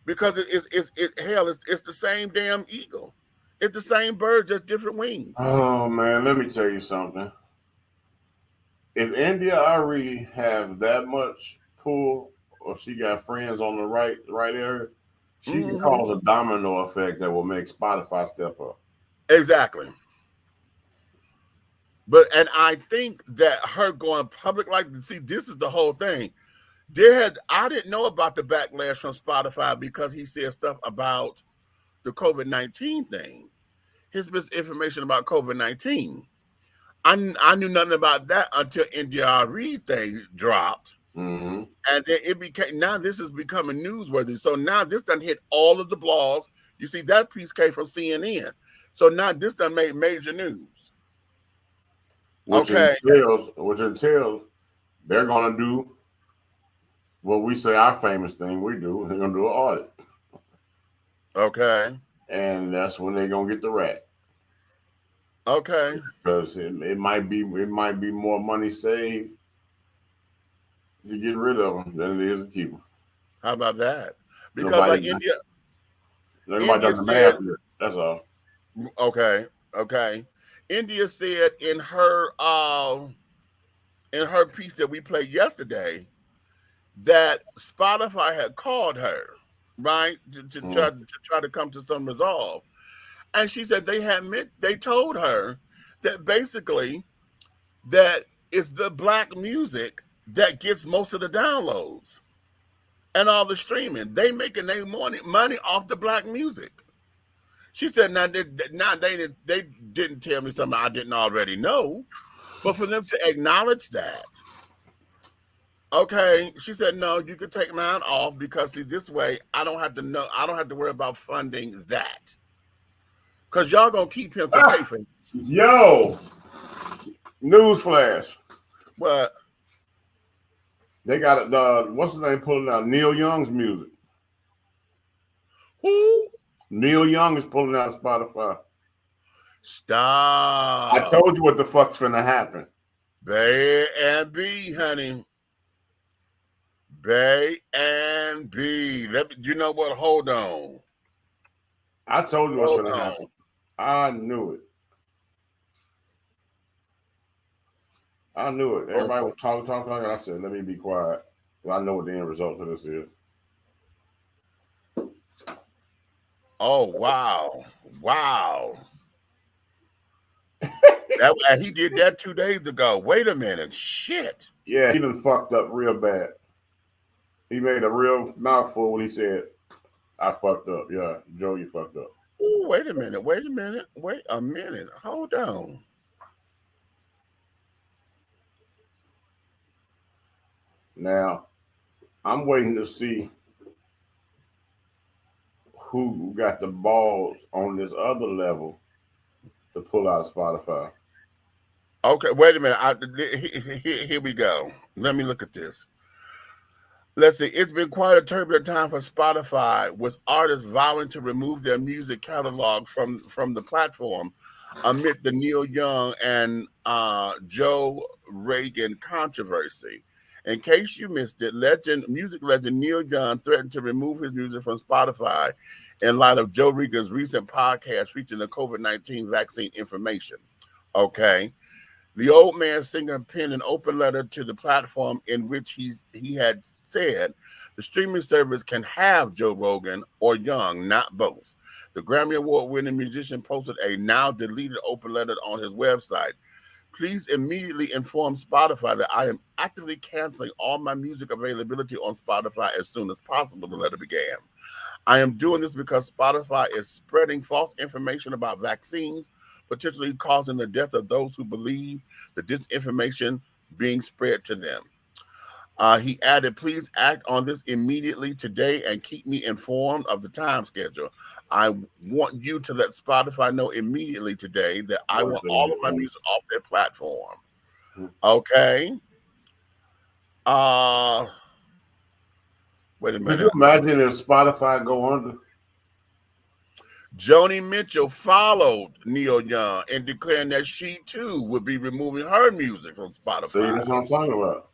Because it's the same damn eagle. It's the same bird, just different wings. Oh man, let me tell you something. If India Ari have that much pull, or she got friends on the right area, she can cause a domino effect that will make Spotify step up. Exactly. And I think that her going public, like, see, this is the whole thing. I didn't know about the backlash from Spotify because he said stuff about the COVID-19 thing, his misinformation about COVID-19. I knew nothing about that until NDRE thing dropped. Mm-hmm. And then it became, now this is becoming newsworthy. So now this done hit all of the blogs. You see, that piece came from CNN. So now this done made major news. Which entails they're going to do what we say our famous thing we do. They're going to do an audit. Okay. And that's when they're going to get the rat. Okay. Because it might be more money saved to get rid of them than it is to keep them. How about that? Because nobody India does the math here. That's all. Okay. India said in her piece that we played yesterday that Spotify had called her, right, to try to come to some resolve. And she said they told her that basically that it's the black music that gets most of the downloads and all the streaming. They making their money off the black music. She said, now they didn't tell me something I didn't already know, but for them to acknowledge that, okay, she said, no, you could take mine off because see, this way I don't have to worry about funding that. Because y'all gonna keep him to pay for it. Yo, newsflash. What? They got what's his name pulling out Neil Young's music. Who? Neil Young is pulling out Spotify. Stop. I told you what the fuck's finna happen. Bay and B, honey. Bay and B. You know what? Hold on. I told you what's gonna happen. I knew it. Everybody was talking. I said, let me be quiet. I know what the end result of this is. Oh, wow. He did that 2 days ago. Wait a minute. Shit. Yeah, he done fucked up real bad. He made a real mouthful when he said, I fucked up. Yeah, Joe, you fucked up. Ooh, wait a minute. Hold on. Now, I'm waiting to see who got the balls on this other level to pull out of Spotify. Okay, wait a minute. Here we go. Let me look at this. Let's see. It's been quite a turbulent time for Spotify, with artists vowing to remove their music catalog from the platform amid the Neil Young and Joe Rogan controversy. In case you missed it, music legend Neil Young threatened to remove his music from Spotify in light of Joe Rogan's recent podcast featuring the COVID-19 vaccine information. Okay. The old man singer penned an open letter to the platform in which he had said the streaming service can have Joe Rogan or Young, not both. The Grammy Award-winning musician posted a now deleted open letter on his website. Please immediately inform Spotify that I am actively canceling all my music availability on Spotify as soon as possible, the letter began. I am doing this because Spotify is spreading false information about vaccines, potentially causing the death of those who believe the disinformation being spread to them. He added, please act on this immediately today and keep me informed of the time schedule. I want you to let Spotify know immediately today that I want all of my music off their platform. Okay. Wait a minute. Could you imagine if Spotify go under? Joni Mitchell followed Neil Young in declaring that she too would be removing her music from Spotify. See, that's what I'm talking about.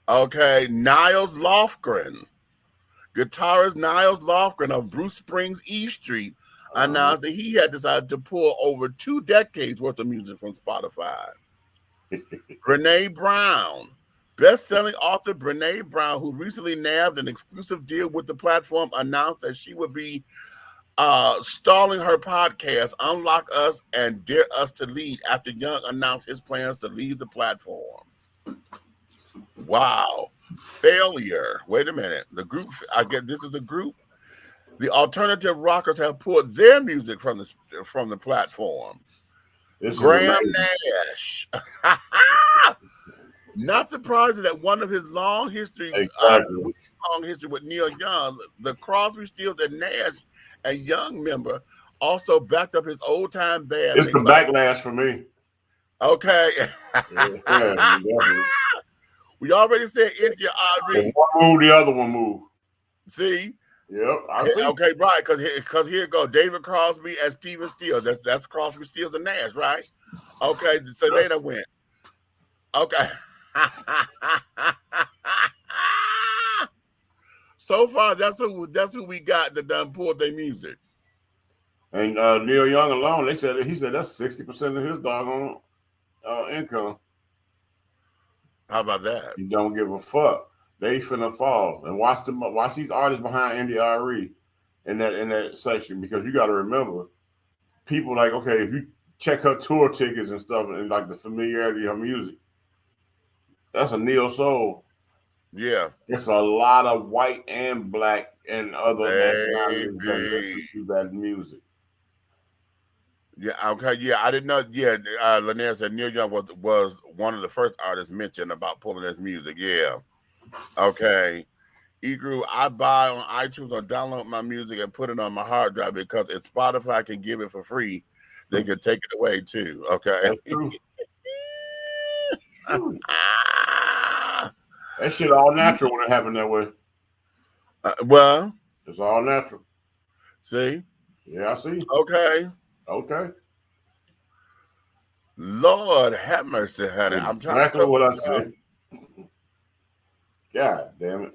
Okay, Niles Lofgren, guitarist Niles Lofgren of Bruce Springs' E Street, announced that he had decided to pull over 2 decades worth of music from Spotify. Brene Brown, best-selling author Brene Brown, who recently nabbed an exclusive deal with the platform, announced that she would be stalling her podcast, Unlock Us and Dare Us to Lead, after Young announced his plans to leave the platform. Wow. Failure. Wait a minute. The group, I guess this is a group. The alternative rockers have pulled their music from the platform. Graham Nash. Not surprising that one of his long history with Neil Young, the Crosby, Stills, and Nash and Young member, also backed up his old-time band. It's the backlash for me. Okay. Yeah, we already said India Ari. One move, the other one move. See? Yep, I see. Okay, right. Because here it goes. David Crosby and Stephen Stills. That's Crosby, Stills, and Nash, right? Okay, so they done went. Okay. So far, that's who we got that done pulled their music. And Neil Young alone, he said that's 60% of his doggone income. How about that? He don't give a fuck. They finna fall. And watch these artists behind NDRE in that section, because you got to remember, people like, okay, if you check her tour tickets and stuff and like the familiarity of her music, that's a neo soul. Yeah, it's a lot of white and black and other nationalities that listen to that music. Yeah, okay, yeah, I didn't know. Yeah, Lanier said Neil Young was one of the first artists mentioned about pulling his music. Yeah, okay. E-Grew, I buy on iTunes or download my music and put it on my hard drive, because if Spotify can give it for free, they can take it away too. Okay. That's true. That shit all natural when it happened that way. Well, it's all natural. See? Yeah, I see. Okay. Okay. Lord have mercy, honey. I'm trying exactly to what I said. God damn it.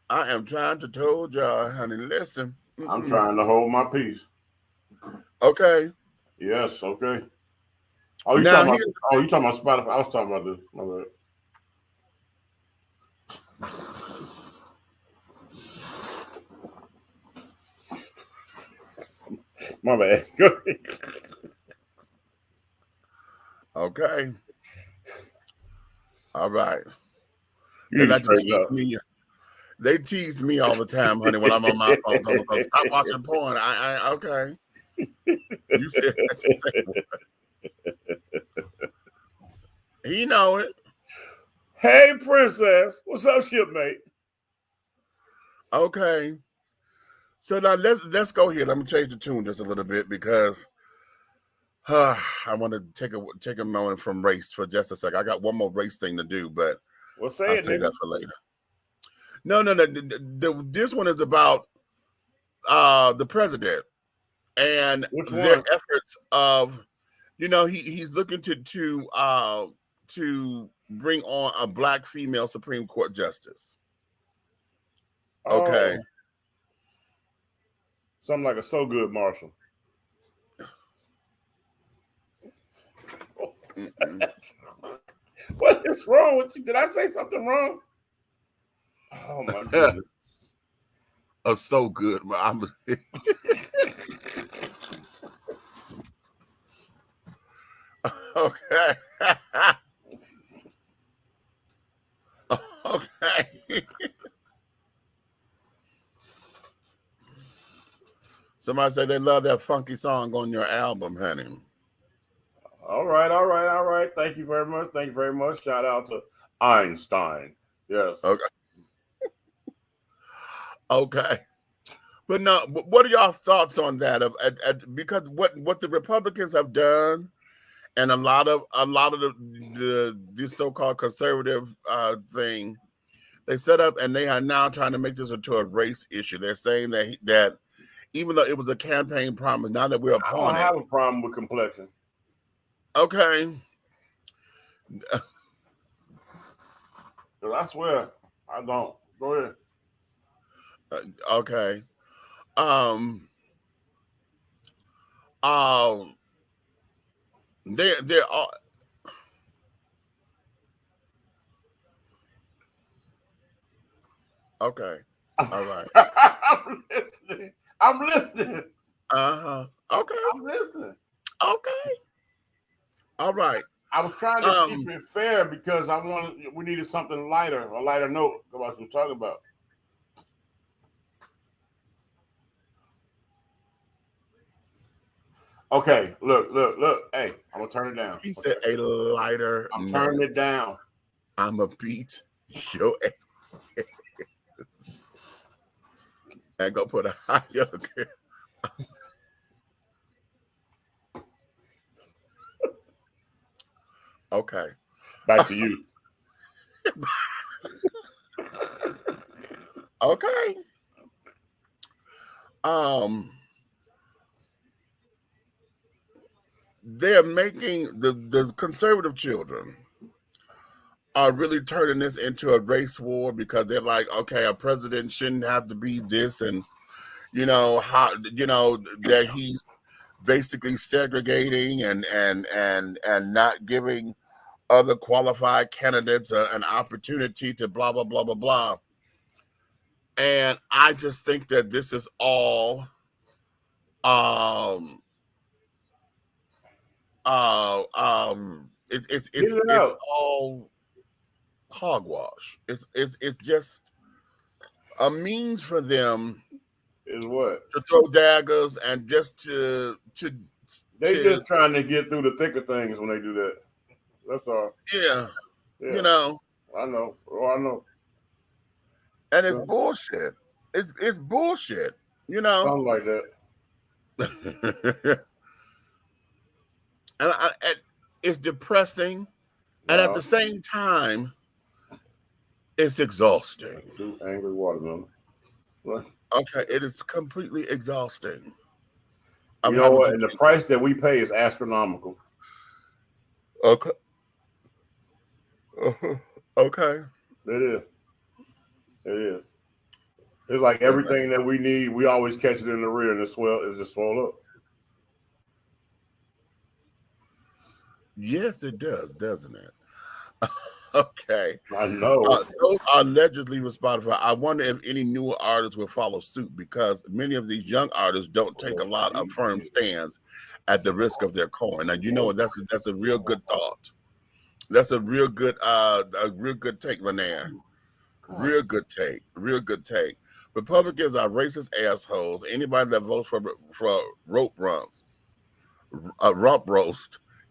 I am trying to told y'all, honey. Listen. I'm trying to hold my peace. Okay. Yes, okay. Oh, you talking about Spotify? I was talking about this. My bad. My bad. Go ahead. Okay. All right. They tease me all the time, honey, when I'm on my phone. Stop watching porn. Okay. You said that. He know it. Hey, princess. What's up, shipmate? Okay. So now let's go here. I'm gonna change the tune just a little bit, because I want to take a moment from race for just a second. I got one more race thing to do, but I'll say that for later. No. This one is about the president and their efforts of, he's looking to bring on a black female Supreme Court justice. Okay. Oh. Something like a So Good Marshall. What is wrong with you? Did I say something wrong? Oh my goodness. So good. Okay. Okay. Somebody said they love that funky song on your album, honey. All right. Thank you very much. Shout out to Einstein. Yes. Okay. Okay. But no, what are y'all's thoughts on that? Because what the Republicans have done, and a lot of the so-called conservative thing, they set up, and they are now trying to make this into a race issue. They're saying that even though it was a campaign promise, now that we're I upon don't it, have a problem with complexion. okay. Because I swear, I don't. Go ahead. Okay. Um. Um. They're all. Okay. All right. I'm listening. I'm listening. Okay. I'm listening. Okay. All right. I was trying to keep it fair because we needed something lighter, a lighter note about what we're talking about. Okay, look. Hey, I'm gonna turn it down. He said a lighter. I'm turning it down. I'm a beat your ass. And go put a higher. Okay. Back to you. Okay. They're making the conservative children are really turning this into a race war because they're like, okay, a president shouldn't have to be this, and that he's basically segregating and not giving other qualified candidates an opportunity to blah blah blah blah blah. And I just think that this is all it's all hogwash. It's just a means for them is what to throw daggers and just to just trying to get through the thick of things when they do that. That's all. Yeah. I know. Oh, I know. And it's bullshit. It's bullshit. Something like that. and it's depressing, and at the same time, it's exhausting. Two angry watermelon. What? Okay, it is completely exhausting. You know what? And the price that we pay is astronomical. Okay. Okay. It is. It is. It's like everything that we need, we always catch it in the rear, and it's just swell up. Yes, it does, doesn't it? Okay. I know. Those are allegedly with Spotify. I wonder if any newer artists will follow suit because many of these young artists don't take a lot of firm stands at the risk of their coin. Now, you know what? That's a real good thought. That's a real good take, Lanier. Real good take. Republicans are racist assholes. Anybody that votes for rump roast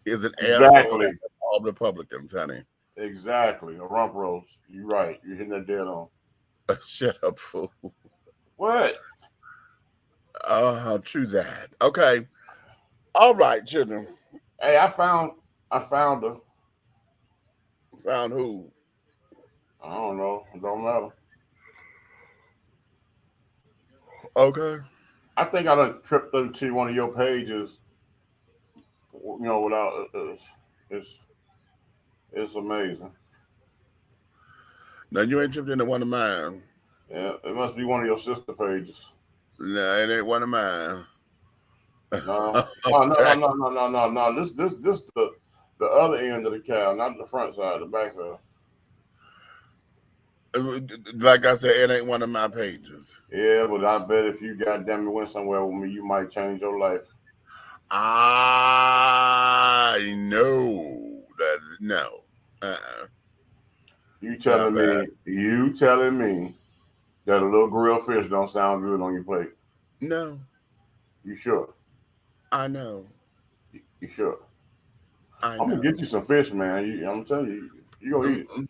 is an asshole. All Republicans, honey. Exactly. A rump roast. You're right. You're hitting that dead on. Shut up, fool. What? True that. Okay. All right, children. Hey, I found her. Found who? I don't know. It don't matter. Okay. I think I done tripped into one of your pages. Without it's amazing. Now you ain't tripped into one of mine. Yeah, it must be one of your sister pages. No, it ain't one of mine. No. No. This the other end of the cow, not the front side, the back side. Like I said, it ain't one of my pages. Yeah, but I bet if you goddamn went somewhere with me, you might change your life. I know that no. You telling me that a little grilled fish don't sound good on your plate? No. You sure? I know. You sure? I'm gonna get you some fish, man. I'm telling you, you gonna eat it.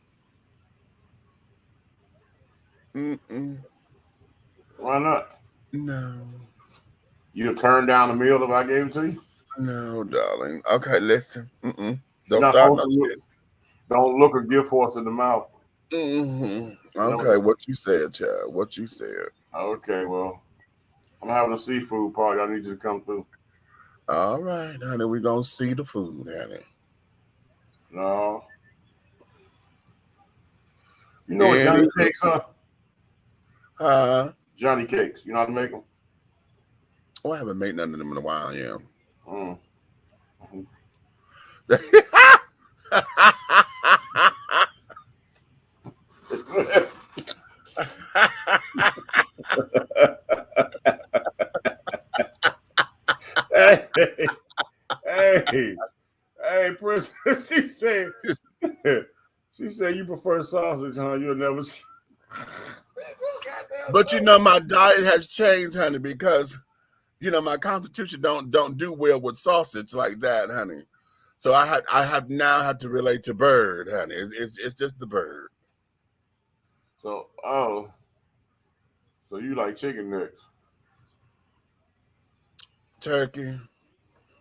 Why not? No. You'll turn down the meal if I gave it to you? No, darling. Okay, listen. Don't Not start no supposed to shit. Don't look a gift horse in the mouth. Okay, what you said, child. What you said. Okay, well, I'm having a seafood party. I need you to come through. All right, honey. We're going to see the food, honey. No. You know what Johnny Cakes are? Johnny Cakes. You know how to make them? Oh, I haven't made none of them in a while, yeah. Hey, Prince. She said you prefer sausage, huh? You'll never see. But you know, my diet has changed, honey, because you know my constitution don't do well with sausage like that, honey. So I have now had to relate to bird, honey. It's just the bird. So so you like chicken necks? Turkey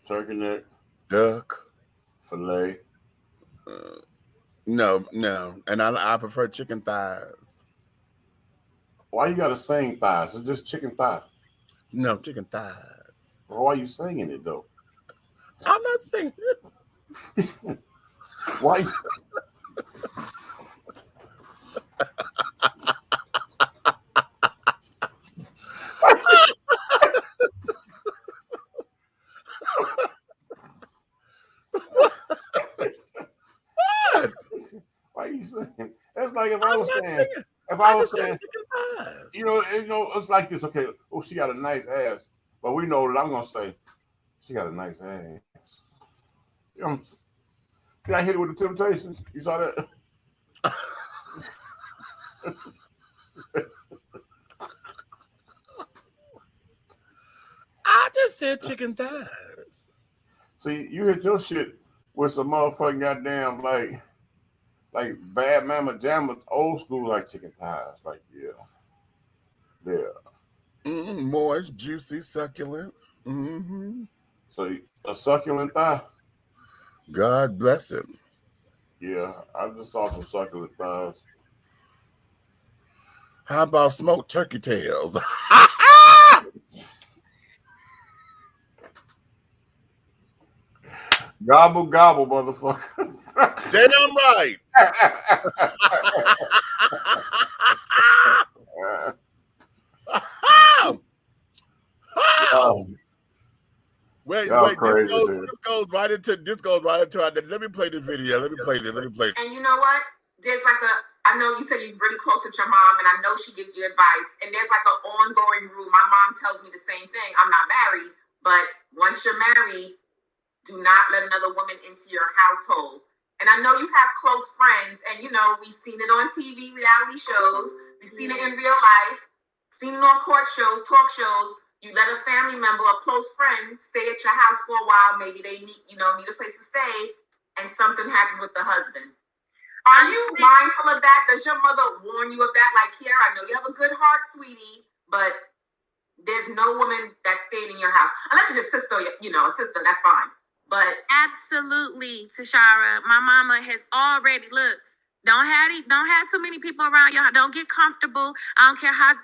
neck, duck, filet. No, and I prefer chicken thighs. Why you gotta sing thighs? It's just chicken thighs. No, chicken thighs. Well, why are you singing it though? I'm not singing it. Why? Why are you saying? It's like if I was saying, you know, it's like this. Okay, oh, she got a nice ass, but we know that I'm gonna say she got a nice ass. You know, see, I hit it with the Temptations. You saw that? I just said chicken thighs. See, you hit your shit with some motherfucking goddamn like Bad Mama Jamma, old school like chicken thighs. Like yeah. Moist, juicy, succulent. So a succulent thigh. God bless him. Yeah, I just saw some succulent thighs. How about smoked turkey tails? Gobble gobble, motherfucker. Damn right. Wait, this goes right into let me play this video. Let me play this. And you know what? There's like I know you said you're really close with your mom, and I know she gives you advice, and there's like an ongoing rule. My mom tells me the same thing. I'm not married, but once you're married, do not let another woman into your household. And I know you have close friends, and you know, we've seen it on TV, reality shows, we've seen it in real life, seen it on court shows, talk shows. You let a family member, a close friend, stay at your house for a while. Maybe they need a place to stay, and something happens with the husband. Are you mindful of that? Does your mother warn you of that? Like, here, I know you have a good heart, sweetie, but there's no woman that's staying in your house. Unless it's your sister, a sister, that's fine. But absolutely, Tashara, my mama has already don't have too many people around y'all. Don't get comfortable. I don't care how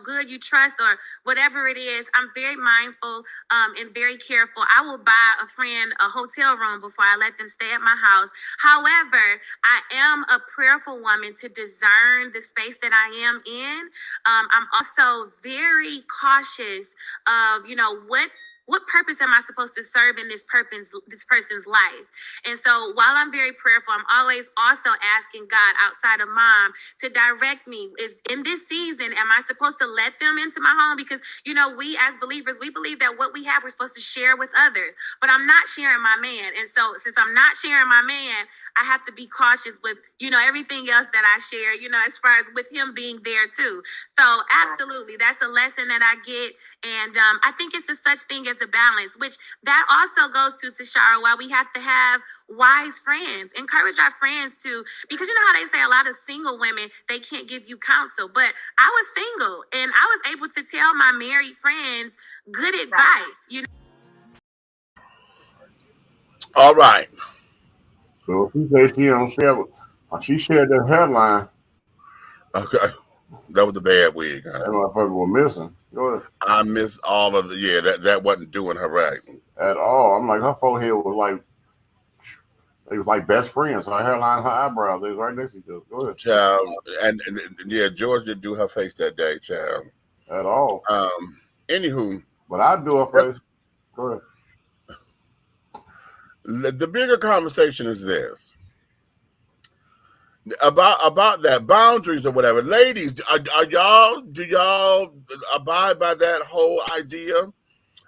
good you trust or whatever it is. I'm very mindful and very careful. I will buy a friend a hotel room before I let them stay at my house. However, I am a prayerful woman to discern the space that I am in. I'm also very cautious of what purpose am I supposed to serve in this person's life? And so while I'm very prayerful, I'm always also asking God outside of mom to direct me. Is in this season, am I supposed to let them into my home? Because, we as believers, we believe that what we have, we're supposed to share with others. But I'm not sharing my man. And so since I'm not sharing my man, I have to be cautious with, everything else that I share, as far as with him being there too. So absolutely, that's a lesson that I get And I think it's a such thing as a balance, which that also goes to Tashara, why we have to have wise friends. Encourage our friends to, because you know how they say a lot of single women, they can't give you counsel. But I was single and I was able to tell my married friends good advice, you know. All right. So she said she don't share. She shared that headline. Okay. That was a bad wig. That motherfucker was missing. Go ahead. I miss all of the, yeah, that wasn't doing her right. At all. I'm like, her forehead was like, they was like best friends. Her hairline, her eyebrows, they was right next to each other. Go ahead. Child, and yeah, George didn't do her face that day, child. At all. Anywho. But I do her face. Go ahead. The bigger conversation is this. About that boundaries or whatever. Ladies, do y'all abide by that whole idea?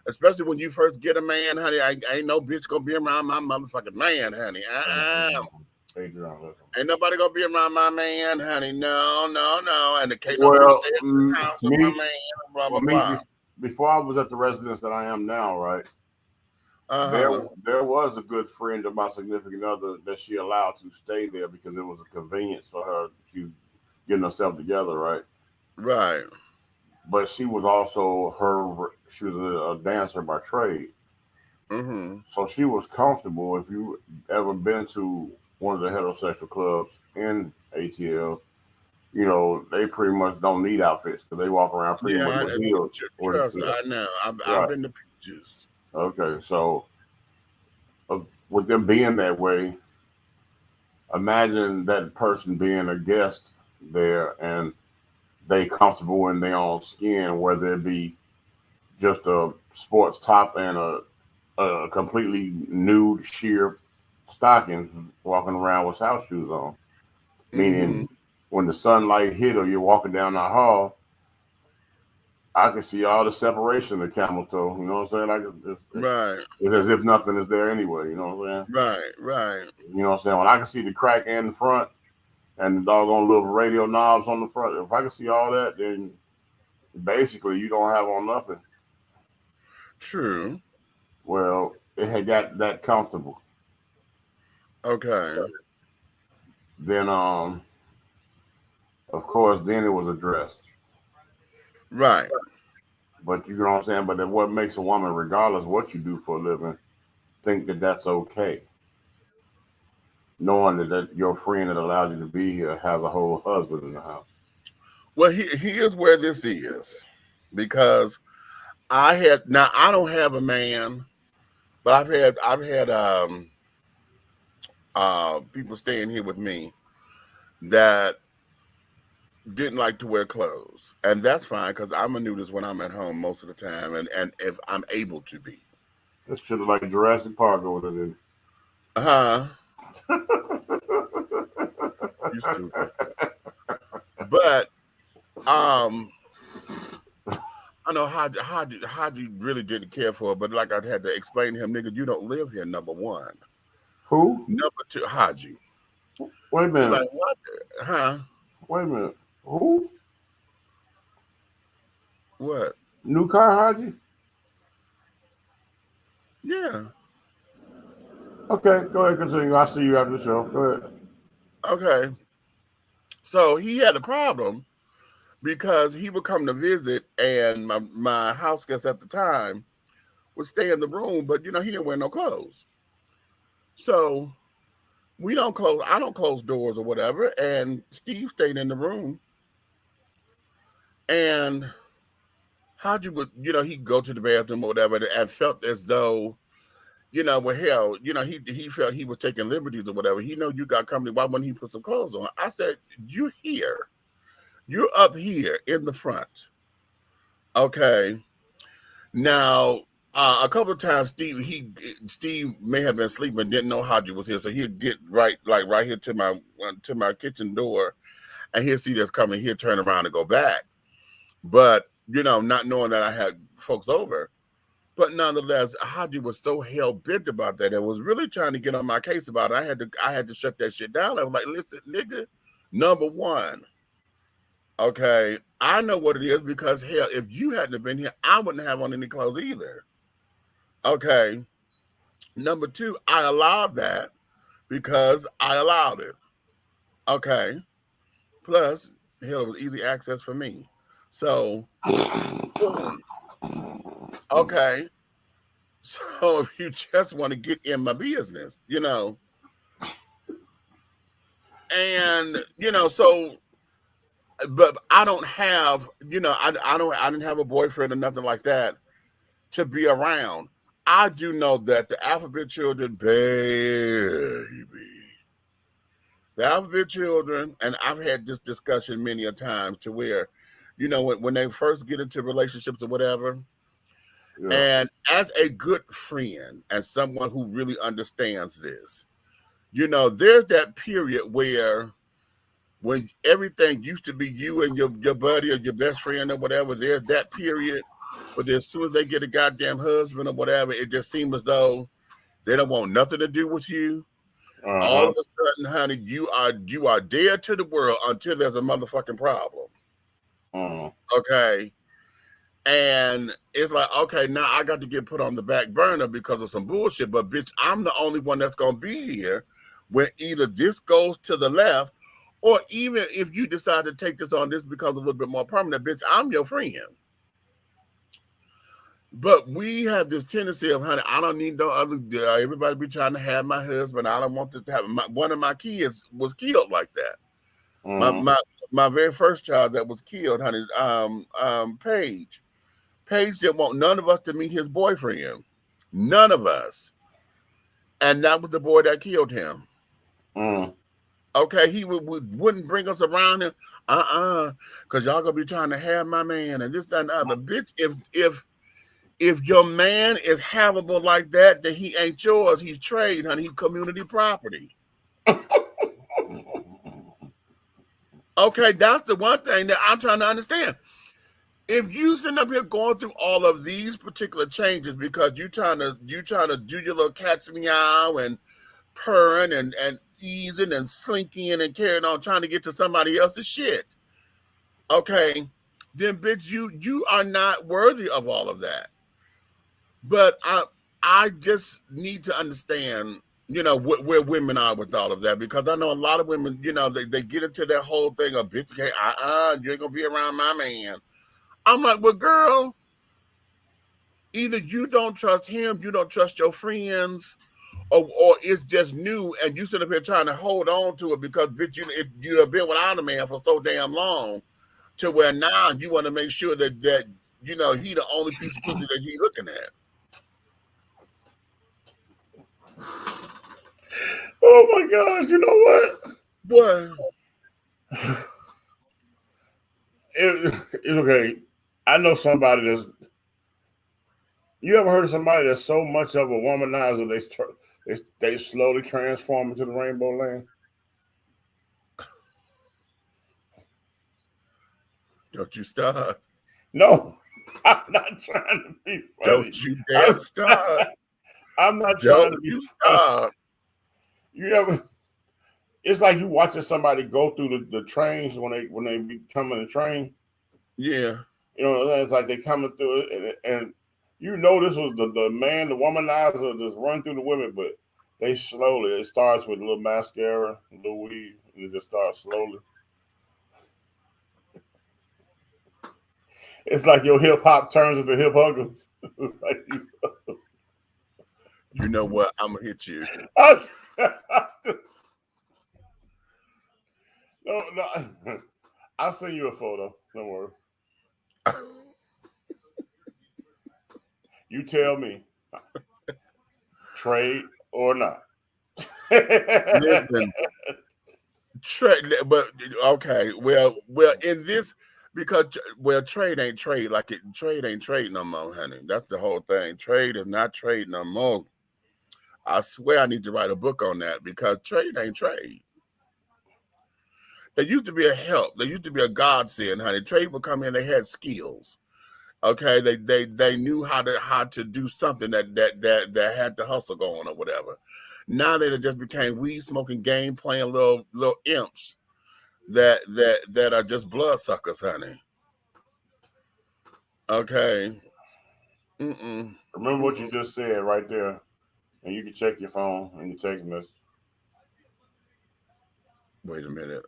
Especially when you first get a man, honey. Ain't no bitch gonna be around my motherfucking man, honey. Ain't nobody gonna be around my man, honey. No. And the can't nobody stay at the house with my man, blah, blah, blah. Before I was at the residence that I am now, right? There was a good friend of my significant other that she allowed to stay there because it was a convenience for her to getting herself together, right? Right. But she was also she was a dancer by trade. Mm-hmm. So she was comfortable. If you ever been to one of the heterosexual clubs in ATL, you know, they pretty much don't need outfits because they walk around pretty much with heels. Trust, I know. I've been to pictures. Okay, so with them being that way, imagine that person being a guest there and they comfortable in their own skin, whether it be just a sports top and a completely nude sheer stocking walking around with house shoes on. Meaning when the sunlight hit or you're walking down the hall, I can see all the separation of the camel toe. You know what I'm saying? Right. It's as if nothing is there anyway. You know what I'm saying? Right. You know what I'm saying? When I can see the crack in the front and the doggone little radio knobs on the front, if I can see all that, then basically you don't have on nothing. True. Well, it had got that comfortable. Okay. Then, of course, then it was addressed. Right. But you know what I'm saying? But then what makes a woman, regardless of what you do for a living, think that that's okay? Knowing that your friend that allowed you to be here has a whole husband in the house. Well, here's where this is. Because I don't have a man, but I've had people staying here with me that didn't like to wear clothes, and that's fine because I'm a nudist when I'm at home most of the time, and if I'm able to be. That shit like Jurassic Park over there. You stupid. But I know Haji really didn't care for it, but like I had to explain to him, nigga, you don't live here. Number one. Who? Number two, Haji. Wait a minute. Like, what? Wait a minute. Who? What? New car, Haji? Yeah. Okay, go ahead, continue. I'll see you after the show. Go ahead. Okay. So he had a problem because he would come to visit, and my house guest at the time would stay in the room, but he didn't wear no clothes. So I don't close doors or whatever, and Steve stayed in the room. And Haji would, he'd go to the bathroom or whatever and felt as though, he felt he was taking liberties or whatever. He know you got company. Why wouldn't he put some clothes on? I said, you're here. You're up here in the front. Okay. Now, a couple of times, Steve may have been sleeping, didn't know Haji was here, so he'd get right here to my kitchen door, and he'll see this coming. He'll turn around and go back. But not knowing that I had folks over. But nonetheless, Haji was so hell bent about that. It was really trying to get on my case about it. I had to shut that shit down. I was like, listen, nigga, number one, Okay, I know what it is because hell, if you hadn't been here, I wouldn't have on any clothes either. Okay. Number two, I allowed that because I allowed it. Okay. Plus, hell, it was easy access for me. So, okay. So if you just want to get in my business, and so, but I don't have, I didn't have a boyfriend or nothing like that to be around. I do know that the alphabet children, baby, the alphabet children, and I've had this discussion many a times to where, when they first get into relationships or whatever, and as a good friend and someone who really understands this, there's that period where when everything used to be you and your buddy or your best friend or whatever, there's that period. But as soon as they get a goddamn husband or whatever, it just seems as though they don't want nothing to do with you. All of a sudden, honey, you are dead to the world until there's a motherfucking problem. Okay. And it's like, okay, now I got to get put on the back burner because of some bullshit. But bitch, I'm the only one that's gonna be here when either this goes to the left, or even if you decide to take this on, this becomes a little bit more permanent, bitch, I'm your friend. But we have this tendency of, honey, I don't need no other. Everybody be trying to have my husband. I don't want to have one of my kids was killed like that. My very first child that was killed, honey, Paige. Paige didn't want none of us to meet his boyfriend. None of us. And that was the boy that killed him. Okay, he wouldn't bring us around him. Because y'all gonna be trying to have my man and this, that, and the other. Bitch, if your man is havable like that, then he ain't yours. He's trade, honey. He's community property. Okay, that's the one thing that I'm trying to understand. If you sitting up here going through all of these particular changes because you trying to do your little cat's meow and purring and easing and slinking and carrying on, trying to get to somebody else's shit, okay, then bitch, you are not worthy of all of that. But I just need to understand, where women are with all of that, because I know a lot of women, they get into that whole thing of bitch, okay, you ain't gonna be around my man. I'm like, well, girl, either you don't trust him, you don't trust your friends, or it's just new, and you sit up here trying to hold on to it because, bitch, you have been without a man for so damn long, to where now you want to make sure that he the only piece of pussy that you're looking at. Oh my God! You know what? What? It's okay. I know somebody that's. You ever heard of somebody that's so much of a womanizer they slowly transform into the rainbow land? Don't you start. No, I'm not trying to be funny. Don't you dare start. I'm not trying to be start. You ever? It's like you watching somebody go through the trains when they be coming to train. Yeah. It's like they coming through it, and this was the man, the womanizer, just run through the women, but they slowly. It starts with a little mascara, a little weave, and it just starts slowly. It's like your hip hop turns into hip huggers. You know what? I'm gonna hit you. No, I'll send you a photo. Don't worry. You tell me, trade or not. Listen, trade, but okay. Well, in this, because trade ain't trade like it. Trade ain't trade no more, honey. That's the whole thing. Trade is not trade no more. I swear I need to write a book on that, because trade ain't trade. There used to be a help. There used to be a godsend, honey. Trade would come in. They had skills. Okay, they knew how to do something that had the hustle going or whatever. Now they just became weed smoking, game playing little imps that are just bloodsuckers, honey. Okay. Remember what you just said right there, and you can check your phone and your text message. Wait a minute.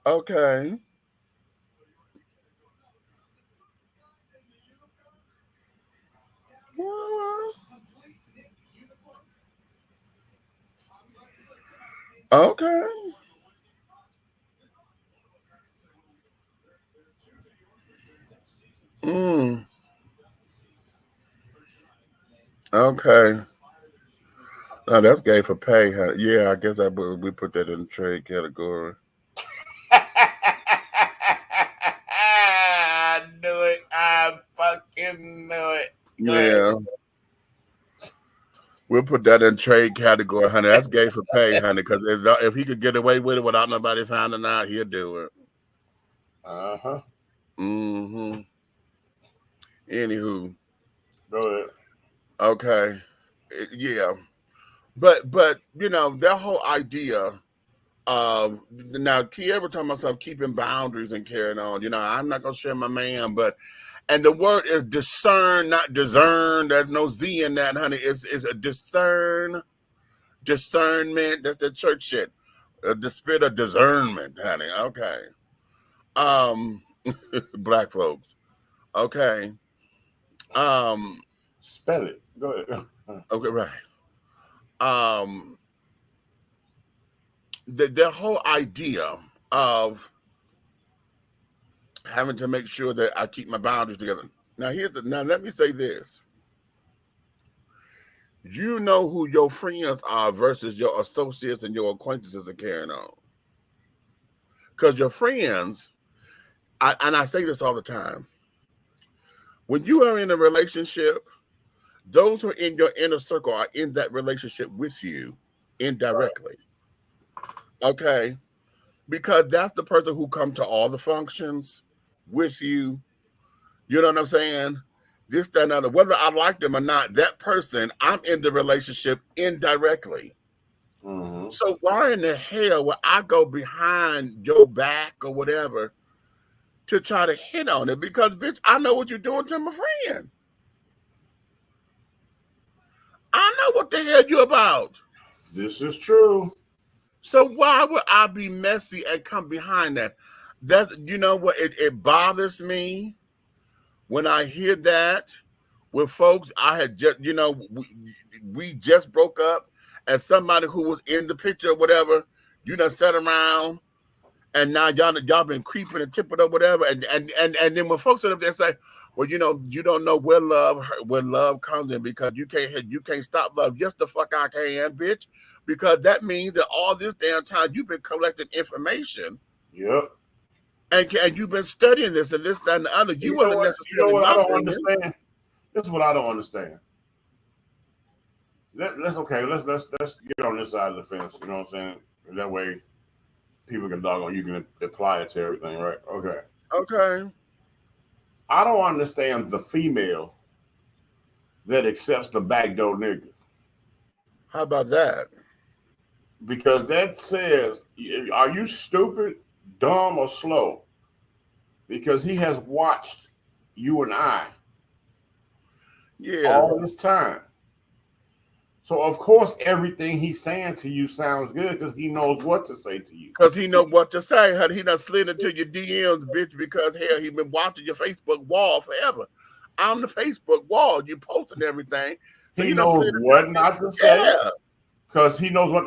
Okay. Okay. Okay. Oh, that's gay for pay, huh? Yeah, I guess we put that in the trade category. I knew it. I fucking knew it. Yeah. We'll put that in trade category, honey. That's gay for pay, honey. Because if he could get away with it without nobody finding out, he'll do it. Anywho. Go ahead. Okay. Yeah. But you know, that whole idea of now Kiera talking about keeping boundaries and carrying on. You know, I'm not gonna share my man, and the word is discern, not discern. There's no Z in that, honey. It's a discernment. That's the church shit. The spirit of discernment, honey. Okay. Black folks. Okay. Spell it. Go ahead. Okay, right. The whole idea of having to make sure that I keep my boundaries together. Now let me say this. You know who your friends are versus your associates and your acquaintances are carrying on. Because your friends, and I say this all the time, when you are in a relationship, those who are in your inner circle are in that relationship with you indirectly. Okay? Because that's the person who come to all the functions with you. You know what I'm saying? This, that, and other. Whether I like them or not, that person, I'm in the relationship indirectly. So why in the hell would I go behind your back or whatever to try to hit on it? Because, bitch, I know what you're doing to my friend. I know what the hell you about. This is true. So why would I be messy and come behind that? That's, you know what, it bothers me when I hear that with folks I had just, you know, we just broke up, and somebody who was in the picture or whatever, you done sat around, and now y'all been creeping and tipping up whatever, and then when folks sit up there and say, well, you know, you don't know where love comes in because you can't stop love. Yes, the fuck I can, bitch, because that means that all this damn time you've been collecting information. Yep. And you've been studying this and this, that, and the other. You wasn't necessarily. You know what I don't understand? This is what I don't understand. Let's get on this side of the fence. You know what I'm saying? And that way, people can dog on. You can apply it to everything, right? Okay. Okay. I don't understand the female that accepts the backdoor nigga. How about that? Because that says, are you stupid, dumb, or slow? Because he has watched you and I all this time. So, of course, everything he's saying to you sounds good because he knows what to say to you. Because he knows what to say. Honey. He done slid into your DMs, bitch, because, hell, he been watching your Facebook wall forever. I'm the Facebook wall. You posting everything. So he knows what not to say. Because he knows what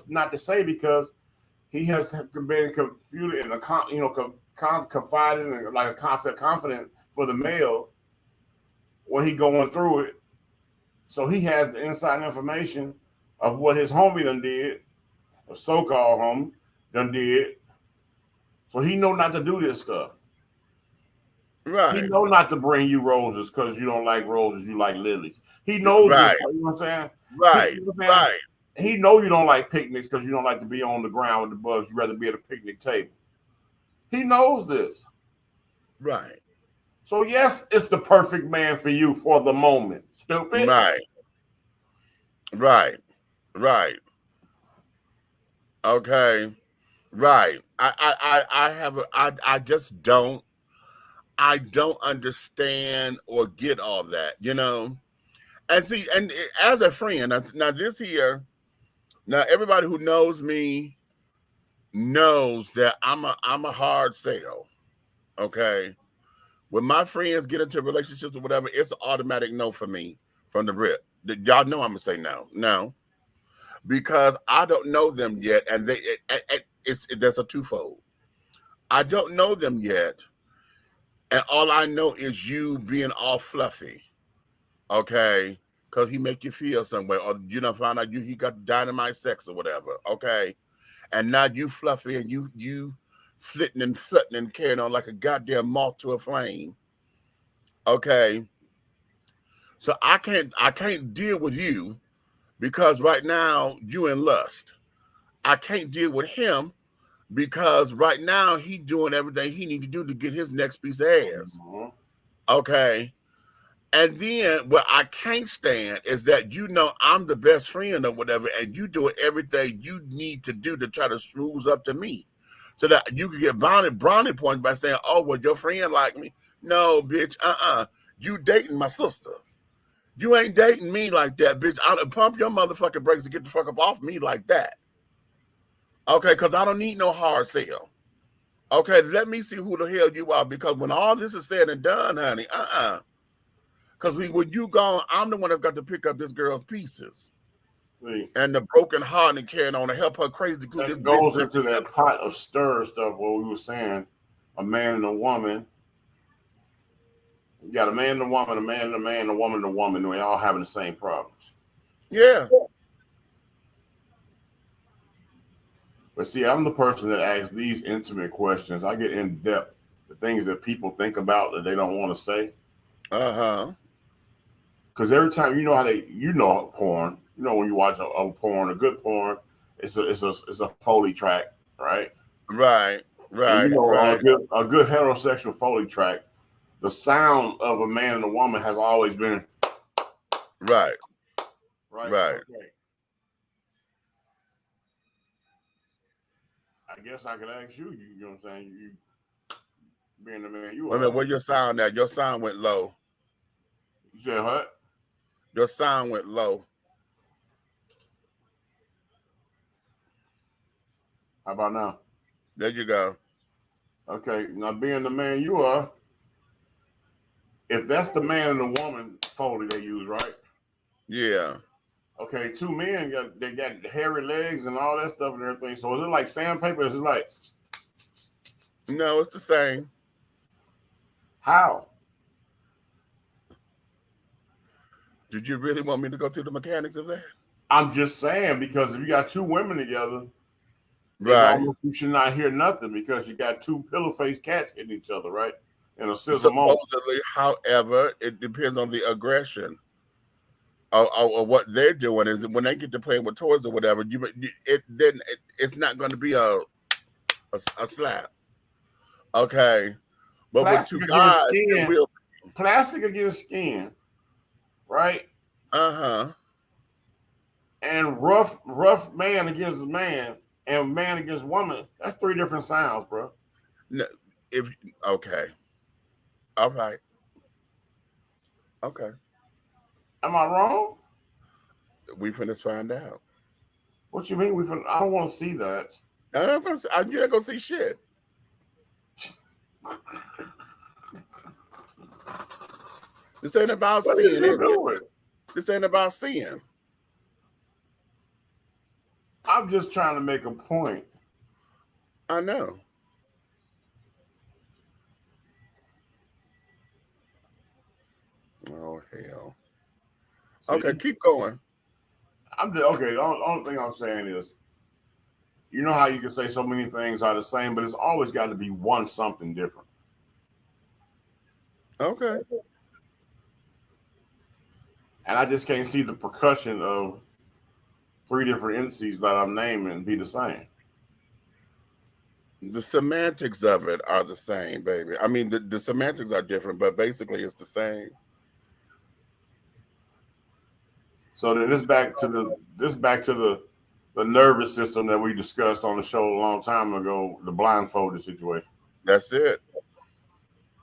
not to say because he has been computed in confiding in like a concept confident for the male when he going through it. So he has the inside information of what his homie done did, or so-called homie done did. So he know not to do this stuff. Right. He know not to bring you roses because you don't like roses, you like lilies. He knows this, you know what I'm saying? Right, right. He know you don't like picnics because you don't like to be on the ground with the bugs. You'd rather be at a picnic table. He knows this. Right. So yes, it's the perfect man for you for the moment. Stupid. Right. Okay. Right. I just don't. I don't understand or get all that, you know. And see, and as a friend, now this here, now everybody who knows me knows that I'm a hard sell. Okay. When my friends get into relationships or whatever, it's an automatic no for me from the rip. Y'all know I'm gonna say no, because I don't know them yet, and there's a twofold. I don't know them yet, and all I know is you being all fluffy, okay? Because he make you feel some way, or you know, find out he got dynamite sex or whatever, okay? And now you fluffy and you flitting and carrying on like a goddamn moth to a flame, okay? So I can't deal with you because right now you in lust. I can't deal with him because right now he doing everything he need to do to get his next piece of ass. Okay. And then what I can't stand is that you know I'm the best friend or whatever, and you doing everything you need to do to try to smooth up to me so that you can get brownie points by saying, oh, well, your friend like me. No, bitch, you dating my sister. You ain't dating me like that, bitch. I'll pump your motherfucking brakes to get the fuck up off me like that. Okay, because I don't need no hard sell. Okay, let me see who the hell you are, because when all this is said and done, honey, because when you gone, I'm the one that's got to pick up this girl's pieces. And the broken heart and carrying on to help her crazy. That goes into that pot of stir stuff where we were saying a man and a woman. You got a man and a woman, a man and a man, a woman and a woman. They all having the same problems. Yeah. But see, I'm the person that asks these intimate questions. I get in depth, the things that people think about that they don't want to say. Because every time porn, when you watch a porn, a good porn, it's a Foley track, right? Right. And a good heterosexual Foley track, the sound of a man and a woman has always been right. Okay. I guess I could ask you, you know what I'm saying? You being the man you are. Where your sound at? Your sound went low. You said what? Your sound went low. How about now? There you go. Okay, now being the man you are, if that's the man and the woman Foley they use, right? Yeah. Okay, two men they got hairy legs and all that stuff and everything. So is it like sandpaper? Is it like? No, it's the same. How? Did you really want me to go through the mechanics of that? I'm just saying, because if you got two women together, right, you should not hear nothing because you got two pillow-faced cats hitting each other, right? In a sizzle moment. Supposedly, however, it depends on the aggression or what they're doing. Is when they get to playing with toys or whatever, it's not going to be a slap. Okay, but plastic with two guys, plastic against skin, right? And rough man against man and man against woman. That's three different sounds, bro. No, okay, all right, okay. Am I wrong? We finna find out. What you mean? I don't want to see that. You're not gonna see shit. This ain't about seeing it. This ain't about seeing. I'm just trying to make a point. I know. Oh hell. Okay, keep going. Okay. The only thing I'm saying is, you know how you can say so many things are the same, but it's always got to be one something different. Okay. And I just can't see the percussion of three different entities that I'm naming be the same. The semantics of it are the same, baby. I mean, the semantics are different, but basically it's the same. So then this back to the nervous system that we discussed on the show a long time ago, the blindfolded situation. That's it.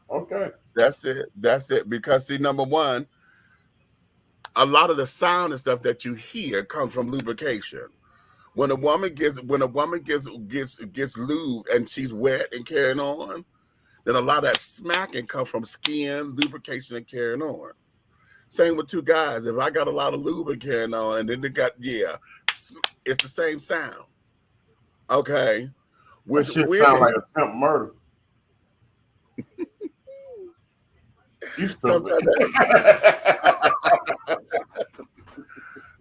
Okay. That's it. Because see, number one, a lot of the sound and stuff that you hear comes from lubrication. When a woman gets lubed and she's wet and carrying on, then a lot of that smacking comes from skin, lubrication, and carrying on. Same with two guys. If I got a lot of lube and carrying on, and then they got it's the same sound. Okay, which shit sound like attempt murder. You stupid.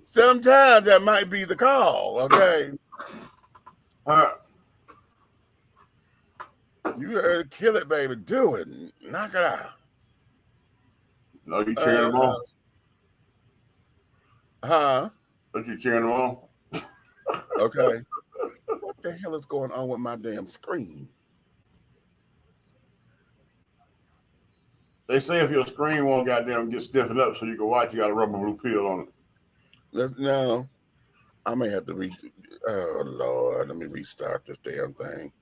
Sometimes that might be the call, okay? You heard kill it, baby. Do it. Knock it out. No, you cheering them on. Huh? Don't you cheering them on? Okay. What the hell is going on with my damn screen? They say if your screen won't goddamn get stiffened up so you can watch, you got a rubber blue pill on it. No. I may have to oh Lord, let me restart this damn thing.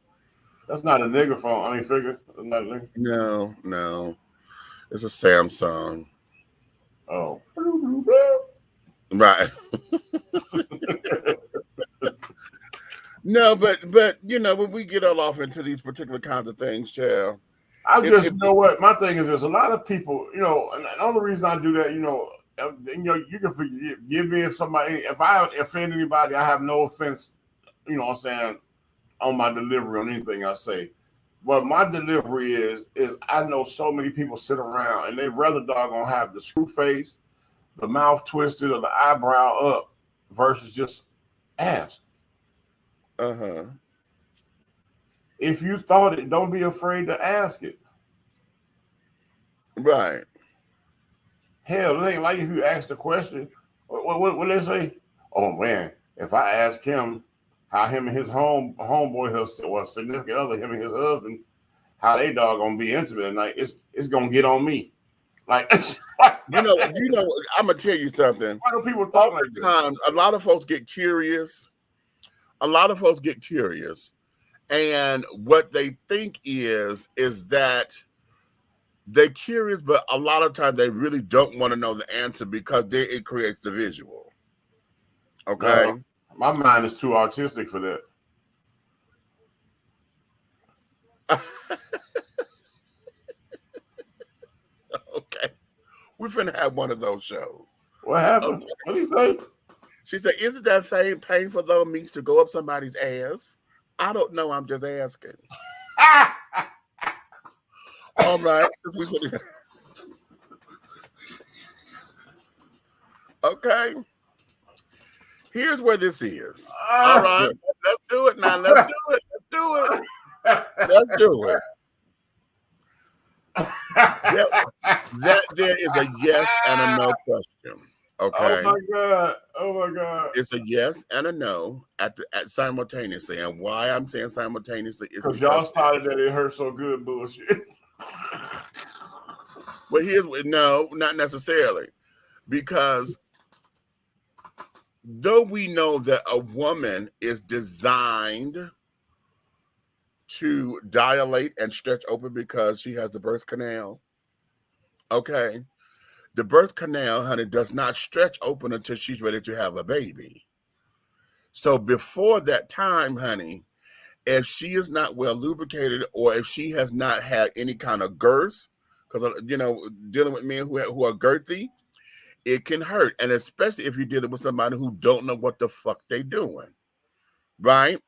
That's not a nigga phone. I mean, figure. That's not a nigga. No. It's a Samsung. Oh. Right. No, but you know, when we get all off into these particular kinds of things, child. You know what? My thing is, there's a lot of people, you know, and the only reason I do that, you know, you can forgive me if I offend anybody, I have no offense, you know what I'm saying, on my delivery on anything I say. But my delivery is I know so many people sit around and they rather doggone have the screw face, the mouth twisted, or the eyebrow up versus just ask. If you thought it, don't be afraid to ask it. Right. Hell, it ain't like if you ask the question, what they say? Oh man, if I ask him how him and his homeboy, or significant other, him and his husband, how they dog gonna be intimate tonight, it's gonna get on me. Like you know, I'm gonna tell you something. Why do people talk like this? A lot of folks get curious. And what they think is that they're curious, but a lot of times they really don't want to know the answer because it creates the visual. Okay. My mind is too artistic for that. Okay. We're finna have one of those shows. What happened? Okay. What did he say? She said, isn't that painful though means to go up somebody's ass? I don't know. I'm just asking. All right. Okay. Here's where this is. All right. Let's do it now. Let's do it. That there is a yes and a no question. Okay. Oh my God. It's a yes and a no at simultaneously. And why I'm saying simultaneously is because y'all started that it hurt so good bullshit. But no, not necessarily. Because though we know that a woman is designed to dilate and stretch open because she has the birth canal, okay, the birth canal, honey, does not stretch open until she's ready to have a baby. So before that time, honey, if she is not well lubricated or if she has not had any kind of girth, because, you know, dealing with men who are girthy, it can hurt. And especially if you're dealing with somebody who don't know what the fuck they doing, right?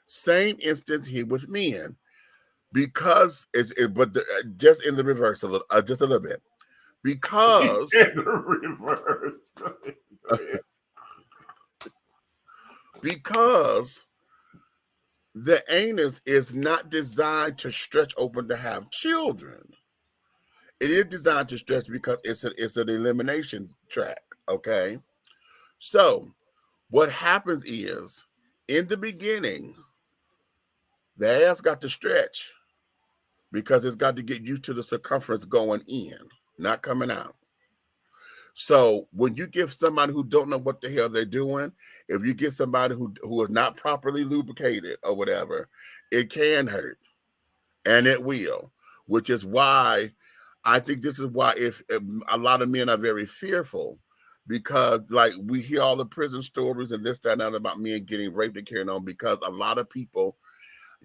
Same instance here with men, because just in the reverse just a little bit. Because in the reverse. Because the anus is not designed to stretch open to have children. It is designed to stretch because it's an elimination tract. Okay. So what happens is in the beginning, The ass got to stretch because it's got to get used to the circumference going in, not coming out. So when you give somebody who don't know what the hell they're doing, if you get somebody who is not properly lubricated or whatever, it can hurt, and it will. Which is why I think this is why if a lot of men are very fearful, because like we hear all the prison stories and this, that, and other about men getting raped and carried on, because a lot of people,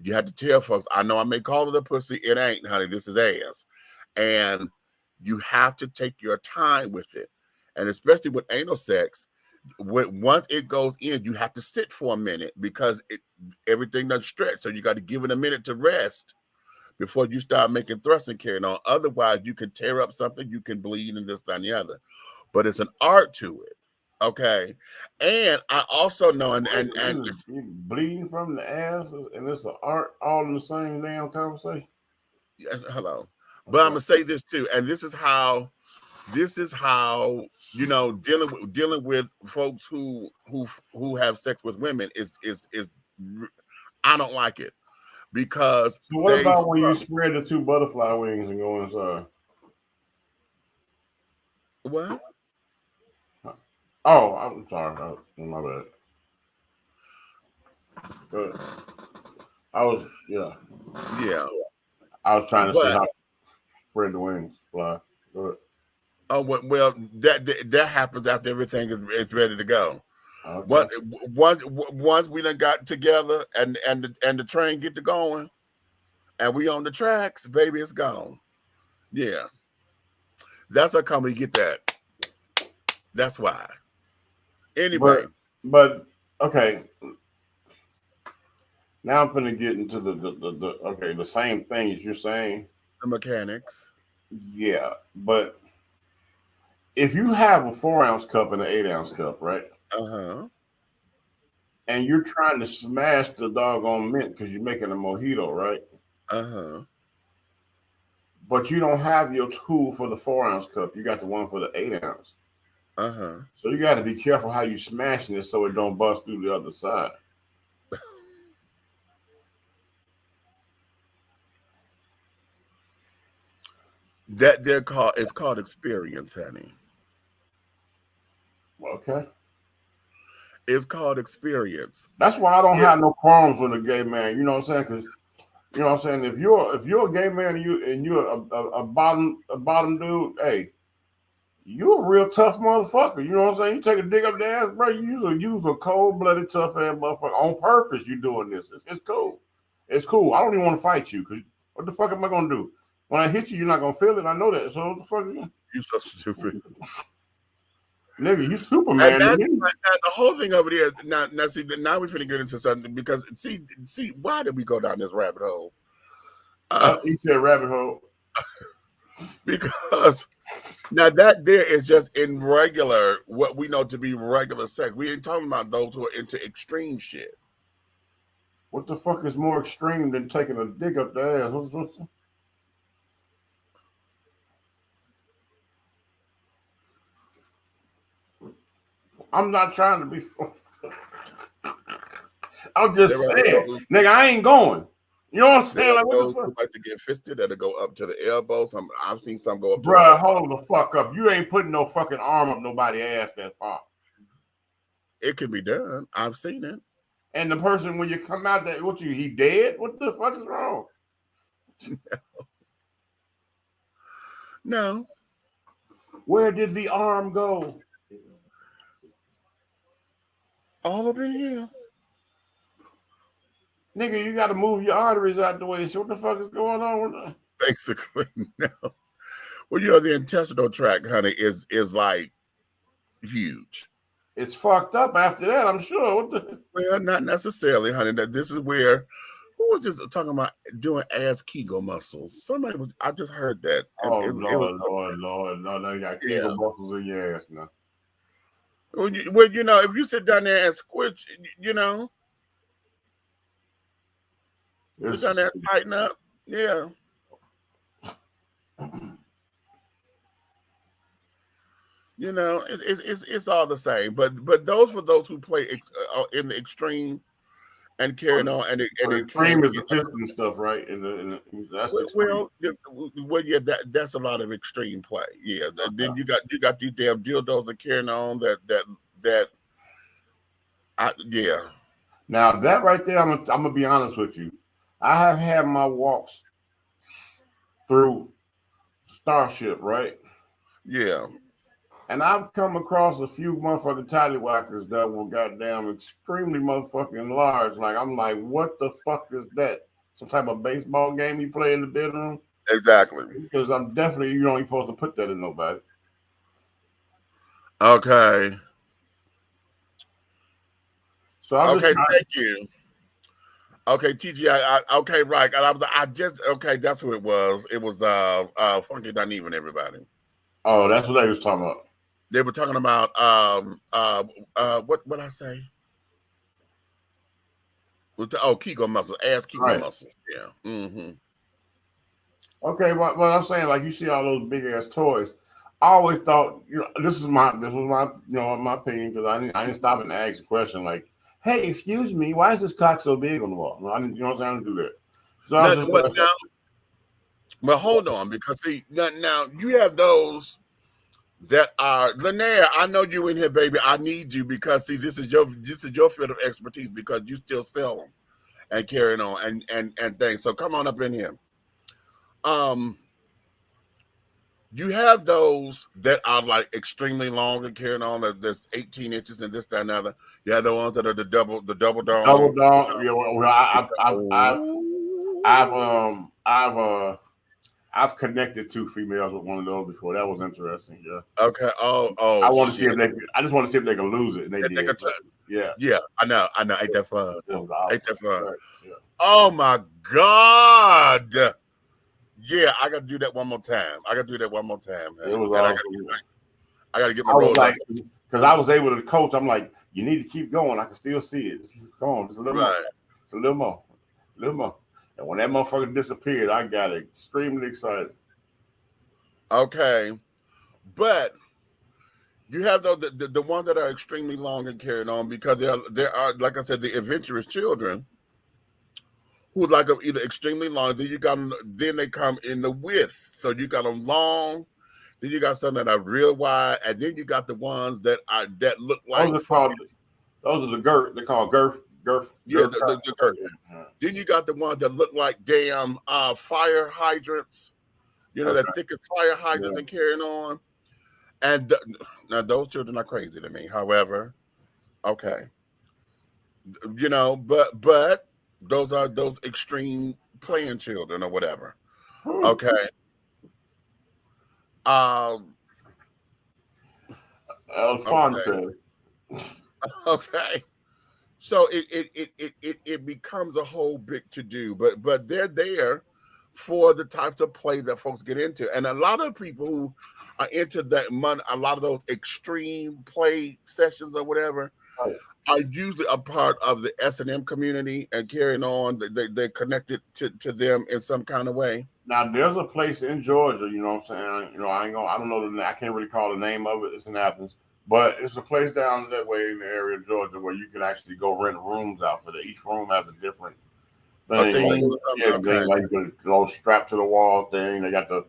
you have to tell folks, I know I may call it a pussy, it ain't, honey, this is ass. And you have to take your time with it. And especially with anal sex, once it goes in, you have to sit for a minute because everything doesn't stretch. So you got to give it a minute to rest before you start making thrust and carrying on. Otherwise, you can tear up something, you can bleed, and this, that, and the other. But it's an art to it. Okay. And I also know, and you bleeding from the ass, and it's an art all in the same damn conversation. Hello. But I'm gonna say this too, and this is how you know, dealing with folks who have sex with women is I don't like it, because so what about when you spread the two butterfly wings and go inside? What? Oh, I'm sorry. My bad. Good. I was trying to see how to spread the wings fly. Good. Oh well, that happens after everything is ready to go. Okay. Once we done got together and the train get to going, and we on the tracks, baby, it's gone. Yeah, that's how come we get that. That's why. Anyway, but okay. Now I'm gonna get into the same thing as you're saying. The mechanics. Yeah, but if you have a 4-ounce cup and an 8-ounce cup, right? And you're trying to smash the doggone mint because you're making a mojito, right? But you don't have your tool for the 4-ounce cup. You got the one for the 8-ounce. So you got to be careful how you smashing it so it don't bust through the other side. It's called experience, honey. Okay. It's called experience. That's why I don't have no qualms with a gay man. You know what I'm saying? Because you know what I'm saying. If you're a gay man and you're a bottom dude, hey, you're a real tough motherfucker. You know what I'm saying? You take a dig up the ass, bro. You use a cold-blooded, tough-ass motherfucker on purpose. You doing this? It's cool. It's cool. I don't even want to fight you because what the fuck am I gonna do? When I hit you, you're not gonna feel it. I know that. So what the fuck? You so stupid. Nigga, you Superman. The whole thing over there. Now we're finna get into something because see, why did we go down this rabbit hole? You said rabbit hole because now that there is just in regular what we know to be regular sex. We ain't talking about those who are into extreme shit. What the fuck is more extreme than taking a dig up the ass? What's I'm not trying to be. I'm just saying, nigga, I ain't going. You know what I'm saying? Like, what the fuck? Like to get fisted, that'll go up to the elbow. I've seen some go up. Bruh, hold the fuck up. You ain't putting no fucking arm up nobody's ass that far. It can be done. I've seen it. And the person, when you come out, he dead? What the fuck is wrong? No. Where did the arm go? All up in here. Nigga, you got to move your arteries out the way. So what the fuck is going on with that? Basically, no. Well, you know, the intestinal tract, honey, is like huge. It's fucked up after that, I'm sure. Well, not necessarily, honey. That this is where who was just talking about doing ass Kegel muscles? Somebody was. I just heard that. Oh Lord, no, you got Kegel muscles in your ass now. Well, you know, if you sit down there and squish, you know, sit down there and tighten up, yeah. You know, it's all the same. But those who play in the extreme and carrying on, and it can extreme is get the fifth and stuff, right? And that's well, yeah, that's a lot of extreme play. Yeah, then you got these damn dildos that carrying on that. Yeah. Now that right there, I'm gonna be honest with you. I have had my walks through Starship, right? Yeah. And I've come across a few motherfucking tallywhackers that were goddamn extremely motherfucking large. Like, I'm like, what the fuck is that? Some type of baseball game you play in the bedroom? Exactly. Because I'm definitely, you ain't supposed to put that in nobody. Okay. So I'm okay, thank you. Okay, TGI. Okay, right. Okay, that's who it was. It was Funky Not Even, everybody. Oh, that's what they was talking about. They were talking about what I say? Kegel muscles, ass Kegel muscles. Yeah. Mm-hmm. Okay, what I'm saying, like, you see all those big ass toys. I always thought, this was my my opinion, because I didn't stop and ask a question like, hey, excuse me, why is this cock so big on the wall? I didn't, what I'm saying? I didn't do that. So I was just but hold on, because see now you have those that are Lanier. I know you in here, baby. I need you, because see, this is your field of expertise, because you still sell them and carrying on and things. So come on up in here. You have those that are like extremely long and carrying on, that's 18 inches and this, that, and other. You have the ones that are the double dome. Double dome. Yeah, well, I've connected two females with one of those before. That was interesting. Yeah. Okay. Oh. I want to see if I just want to see if they can lose it. And they did. Yeah. Yeah. I know. Ain't that fun? Awesome. Ain't that fun? Right. Yeah. Oh my God. Yeah, I got to do that one more time. It was awesome. I got to get my roll. Like, because I was able to coach. I'm like, you need to keep going. I can still see it. Come on, just a little more. Just a little more. And when that motherfucker disappeared, I got extremely excited. Okay. But you have the ones that are extremely long and carried on, because there are, like I said, the adventurous children who like them either extremely long, then they come in the width. So you got them long, then you got some that are real wide, and then you got the ones that look like those are the girth. They're called girth. Yeah, the girth. Then you got the ones that look like damn fire hydrants. That thickest fire hydrants and carrying on. And now those children are crazy to me. However, okay, but those are those extreme playing children or whatever. Okay. Alfonso. Okay. So it becomes a whole big to do, but they're there for the types of play that folks get into, and a lot of people who are into that a lot of those extreme play sessions or whatever. Are usually a part of the S&M community and carrying on. They're connected to them in some kind of way. Now, there's a place in Georgia, you know what I'm saying? I don't know I can't really call the name of it. It's in Athens, but it's a place down that way in the area of Georgia where you can actually go rent rooms out for that. Each room has a different thing. Like the little strap to the wall thing. They got the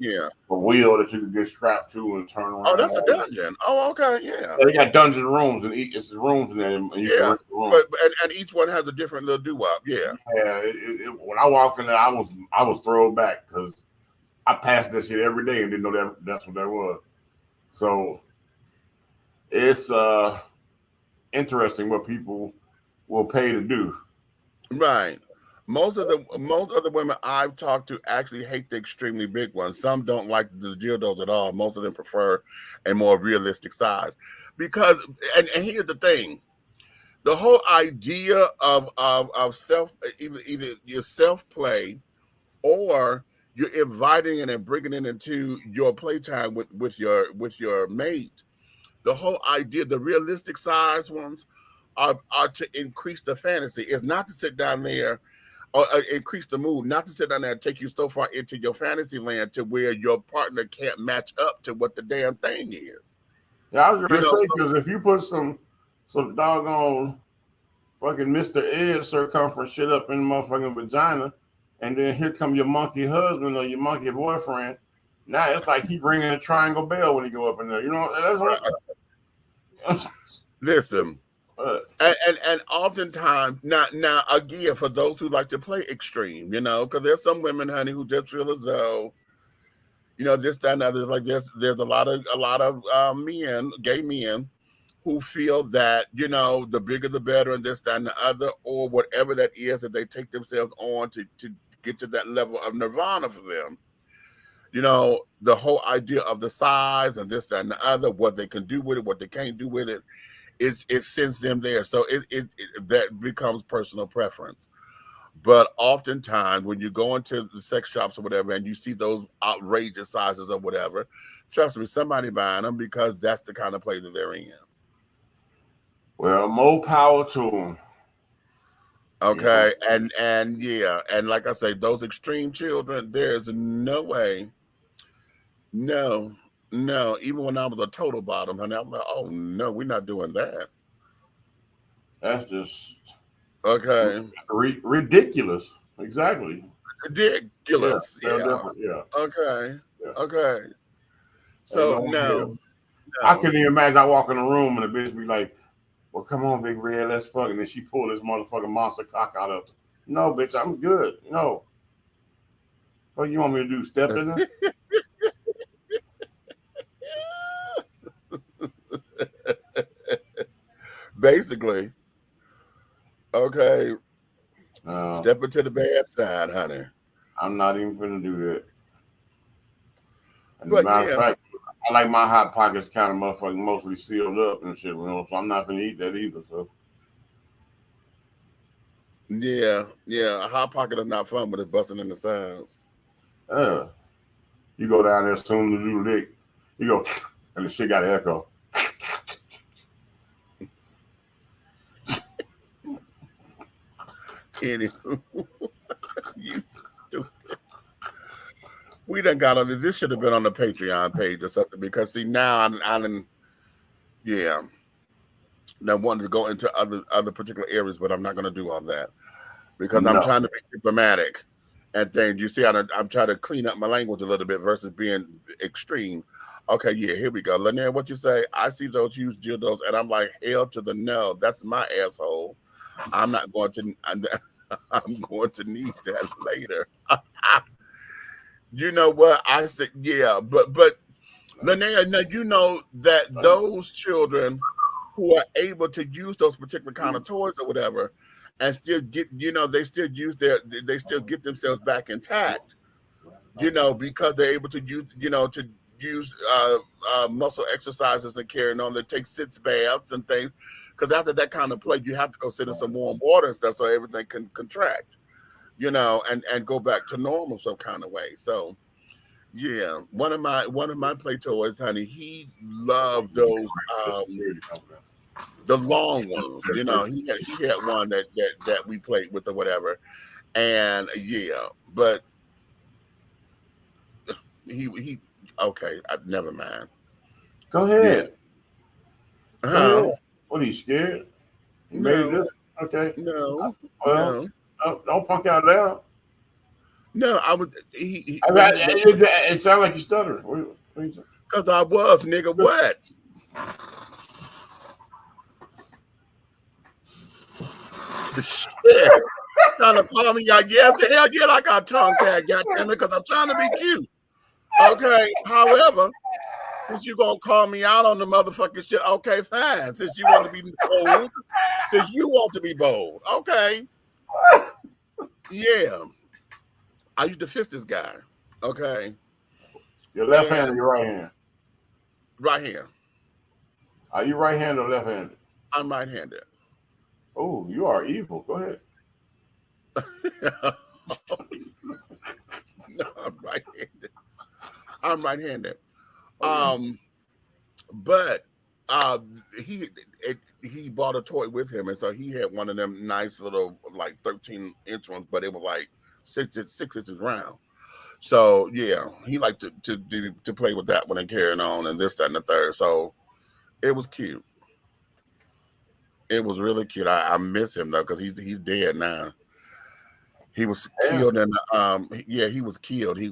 wheel that you can get strapped to and turn around. Oh, that's a dungeon. Oh, okay, yeah. They got dungeon rooms, and it's rooms in there, and you can rent the room. And each one has a different little doo-wop. Yeah. Yeah. When I walked in there, I was thrown back because I passed that shit every day and didn't know that's what that was. So it's interesting what people will pay to do. Right. Most of the women I've talked to actually hate the extremely big ones. Some don't like the dildos at all. Most of them prefer a more realistic size. Because and here's the thing. The whole idea of self, either your self-play or you're inviting it and bringing it into your playtime with your mate. The whole idea, the realistic size ones are to increase the fantasy. It's not to sit down there or increase the mood, not to sit down there and take you so far into your fantasy land to where your partner can't match up to what the damn thing is. Yeah, I was going to say, because if you put some doggone fucking Mr. Ed circumference shit up in the motherfucking vagina, and then here come your monkey husband or your monkey boyfriend. Now it's like he ringing a triangle bell when he go up in there. You know, that's what. Listen, and oftentimes now again, for those who like to play extreme, you know, because there's some women, honey, who just feel as though, you know, this, that, and others. Like there's a lot of men, gay men, who feel that, you know, the bigger the better, and this, that, and the other, or whatever that is that they take themselves on to get to that level of nirvana for them. You know, the whole idea of the size and this, that, and the other, what they can do with it, what they can't do with it, it sends them there. So it that becomes personal preference. But oftentimes when you go into the sex shops or whatever, and you see those outrageous sizes or whatever, trust me, somebody buying them because that's the kind of play that they're in. Well, more power to them. Okay, and yeah, and like I say, those extreme children, there's no way. No, even when I was a total bottom, honey, I'm like, oh no, we're not doing that. That's just okay. Ridiculous. Exactly. Ridiculous. Yeah. Okay. Yeah. Okay. So no. I couldn't even imagine I walk in the room and the bitch be like, well, come on, Big Red, let's fuck. And then she pull this motherfucking monster cock out of it. No, bitch, I'm good. No. What you want me to do? Step in her? Basically. Okay. Step into the bad side, honey. I'm not even gonna do that. And but matter of fact, I like my hot pockets kind of motherfucking mostly sealed up and shit, you know, so I'm not gonna eat that either. So yeah, a hot pocket is not fun, but it's busting in the sides. You go down there soon to do the lick, you go, and the shit got an echo. Anywho, you stupid. We done got on this. Should have been on the Patreon page or something, because see now I'm yeah. Now wanted to go into other particular areas, but I'm not going to do all that because I'm trying to be diplomatic and things. You see, I'm trying to clean up my language a little bit versus being extreme. Okay, yeah, here we go. Lanier, what you say? I see those huge dildos, and I'm like, hell to the no. That's my asshole. I'm not going to. I'm going to need that later. You know what? I said, yeah, but Lanier, now you know that those children who are able to use those particular kind of toys or whatever, and still get, you know, they still get themselves back intact, you know, because they're able to use, you know, to use muscle exercises and carrying on. They take sitz baths and things, because after that kind of play, you have to go sit in some warm water and stuff so everything can contract, you know, and go back to normal some kind of way. So yeah, one of my play toys, honey, he loved those the long ones. You know, he had one that we played with or whatever, and yeah, but he okay. Never mind. Go ahead. Yeah. What, are you scared? No. Okay. No. Well, no. Don't punk out loud. No, I would. It sounded like you stuttering. What you say? Because I was, nigga. What? Shit. Trying to call me out. Yes, the hell yeah, I got tongue tag, goddamn it, because I'm trying to be cute. Okay. However, since you gonna call me out on the motherfucking shit, okay, fine. Since you want to be bold, okay. Yeah. I used to fist this guy. Okay. Your left hand or your right hand? Right hand. Are you right-handed or left-handed? I'm right-handed. Oh, you are evil. Go ahead. No, I'm right-handed. I'm right-handed. But he bought a toy with him, and so he had one of them nice little like 13-inch ones, but it was like 6 inches round. So yeah, he liked to play with that one and carrying on and this, that, and the third. So it was cute. It was really cute. I miss him though, because he's dead now. He was killed in he was killed. He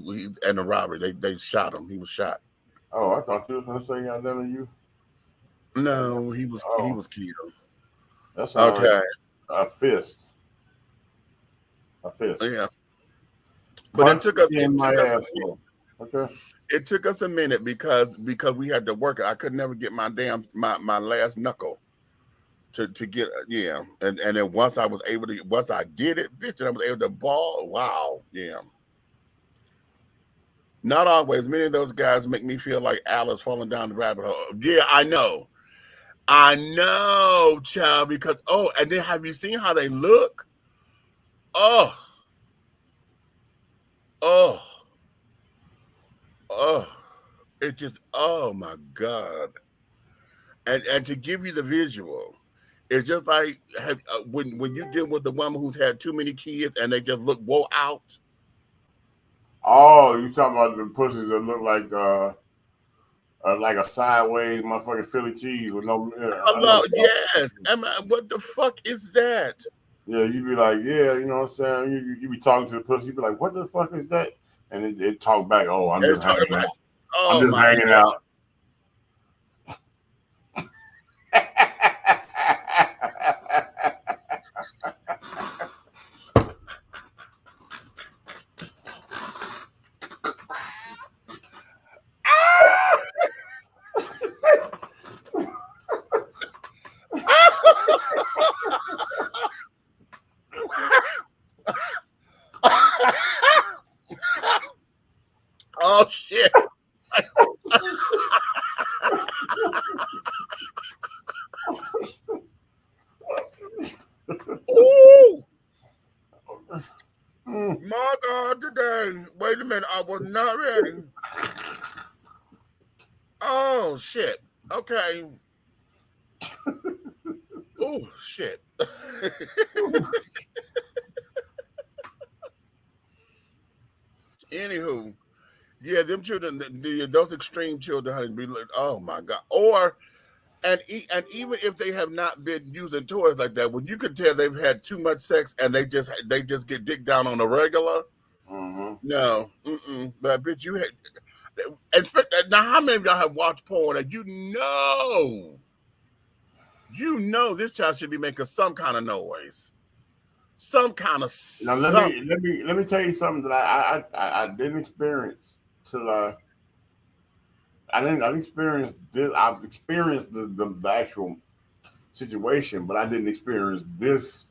in the robbery. They shot him. He was shot. Oh, I thought you was gonna say goddamn you. No, he was killed. That's okay. A fist. Yeah. But it took us. Okay. It took us a minute because we had to work it. I could never get my last knuckle to get and then once I did it, bitch, and I was able to ball. Wow, yeah. Not always. Many of those guys make me feel like Alice falling down the rabbit hole. Yeah, I know, child. Because and then have you seen how they look? It just, oh my God. And to give you the visual, it's just like when you deal with the woman who's had too many kids and they just look woe out. Oh, you talking about the pussies that look like a sideways motherfucking Philly cheese with no. Hello, yes. What the fuck is that? Yeah, you be like, yeah, you know what I'm saying? You be talking to the pussy, you be like, what the fuck is that? And it talk back, oh, I'm just hanging out. I'm just hanging out. Oh shit. Ooh. My God, today. Wait a minute, I was not ready. Oh shit. Okay. Oh shit. Anywho, yeah, them children, those extreme children, honey, be like, oh my God. And even if they have not been using toys like that, when you could tell they've had too much sex and they just get dick down on a regular. No, but bitch, you had. Now, how many of y'all have watched porn and you know this child should be making some kind of noise, some kind of. Now let me tell you something that I didn't experience till I didn't experience this. I've experienced the actual situation, but I didn't experience this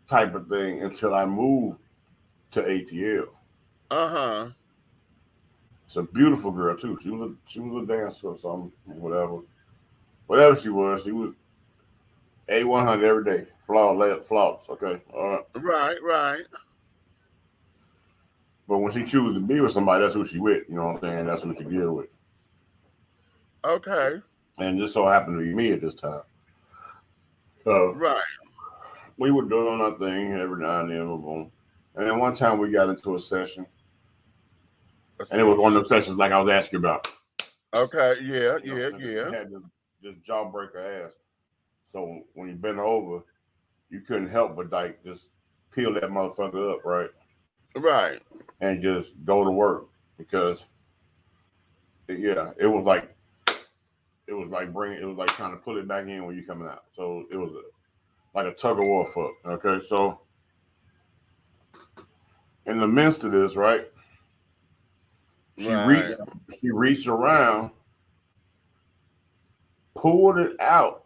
type of thing until I moved to ATL. It's a beautiful girl too. She was a dancer or something, whatever she was A100 every day, flawless. Okay, all right, right. But when she chooses to be with somebody, that's who she with. You know what I'm saying? That's who she deal with. Okay. And just so happened to be me at this time. Right. We were doing our thing every now and then, boom. And then one time we got into a session. And it was one of those sessions like I was asking about. Okay, yeah. She had this jawbreaker ass. So when you bent over, you couldn't help but like just peel that motherfucker up, right? Right. And just go to work because it was like trying to pull it back in when you're coming out. So it was like a tug of war fuck. Okay, so in the midst of this, right? She reached around, pulled it out,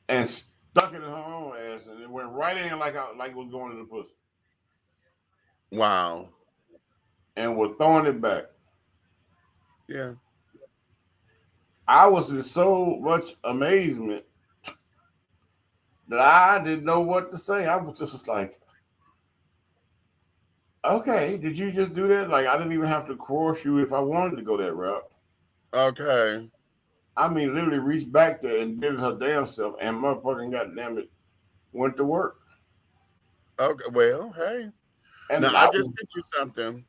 and stuck it in her own ass, and it went right in like it was going in the pussy. Wow. And was throwing it back. Yeah. I was in so much amazement that I didn't know what to say. I was just like, okay, did you just do that? Like, I didn't even have to coerce you if I wanted to go that route. Okay. I mean, literally reached back there and did it her damn self, and motherfucking goddamn it went to work. Okay, well, hey. And now, I just sent you something.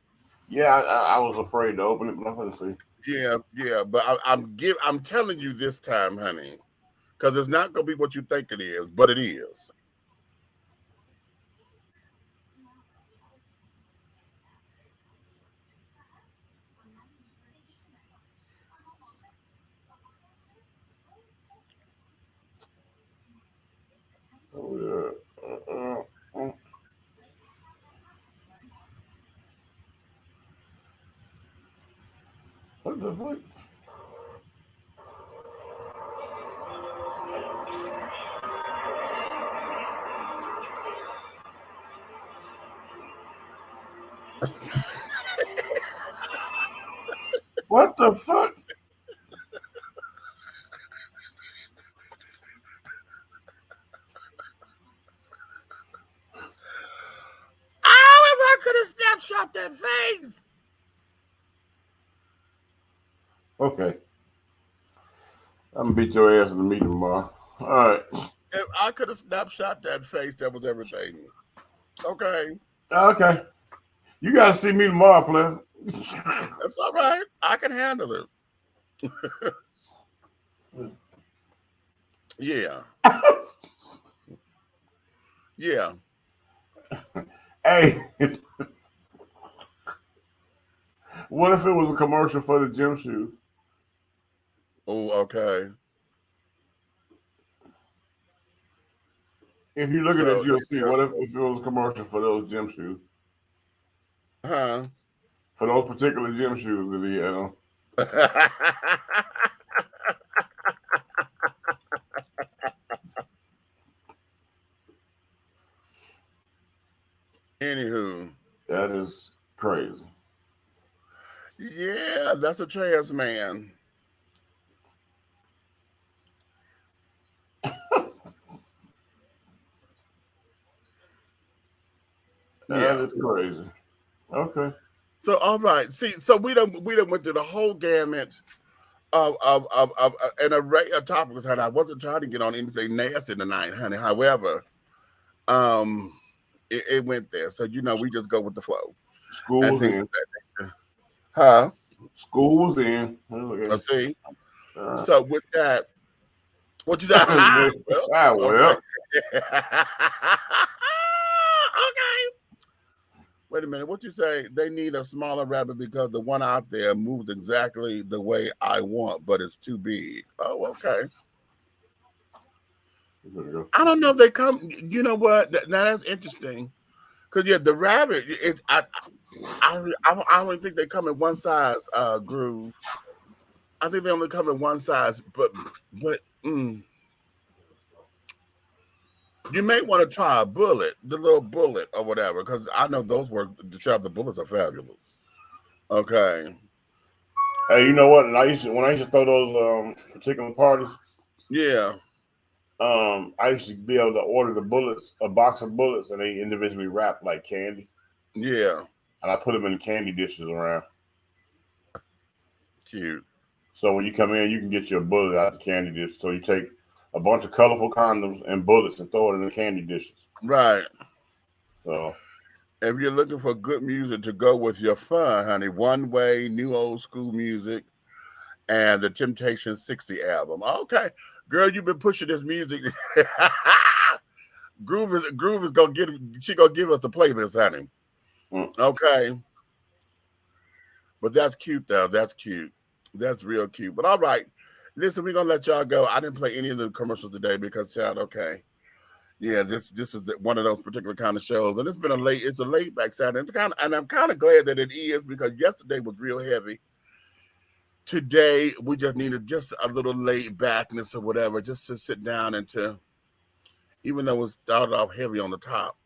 Yeah, I was afraid to open it, but I'm going to see. Yeah, but I'm telling you this time, honey, because it's not gonna be what you think it is, but it is. Oh yeah. What the fuck? What the fuck? Oh, if I could have snapshot that face. Okay. I'm gonna beat your ass in the meeting tomorrow. All right. If I could have snapshot that face, that was everything. Okay. Okay. You gotta see me tomorrow, player. That's all right. I can handle it. Yeah. Yeah. Hey. What if it was a commercial for the gym shoes? Oh, okay. If you look at So, it, you'll see. What if it was a commercial for those gym shoes? Huh? For those particular gym shoes that he had on. Anywho. That is crazy. Yeah, that's a trans man. That is crazy. Okay. So all right. See, so we done went through the whole gamut of an array of topics, honey. I wasn't trying to get on anything nasty tonight, honey. However, it went there. So we just go with the flow. School was in. Huh? School was in. Let's see. So with that, what you say? Well. Okay. Wait a minute. What you say? They need a smaller rabbit because the one out there moves exactly the way I want, but it's too big. Oh, okay. I don't know if they come. You know what? Now that's interesting. Because the rabbit is. I only think they come in one size. Groove. I think they only come in one size, but. You may want to try a bullet, the little bullet or whatever, because I know those work. The bullets are fabulous. Okay. Hey, you know what? And when I used to throw those particular parties, yeah. I used to be able to order the bullets, a box of bullets, and they individually wrapped like candy. Yeah. And I put them in candy dishes around. Cute. So when you come in, you can get your bullet out of the candy dish. So you take a bunch of colorful condoms and bullets and throw it in the candy dishes. Right. So if you're looking for good music to go with your fun, honey, One Way, new old school music, and the Temptation 60 album. Okay. Girl, you've been pushing this music. Groove is gonna give us the playlist, honey. Okay. But that's cute though. That's cute. That's real cute. But all right. Listen, we're gonna let y'all go. I didn't play any of the commercials today because, child, okay, yeah, this is one of those particular kind of shows, and it's a laid back Saturday. And I'm kind of glad that it is because yesterday was real heavy. Today we just needed just a little laid backness or whatever, just to sit down and to, even though it started off heavy on the top,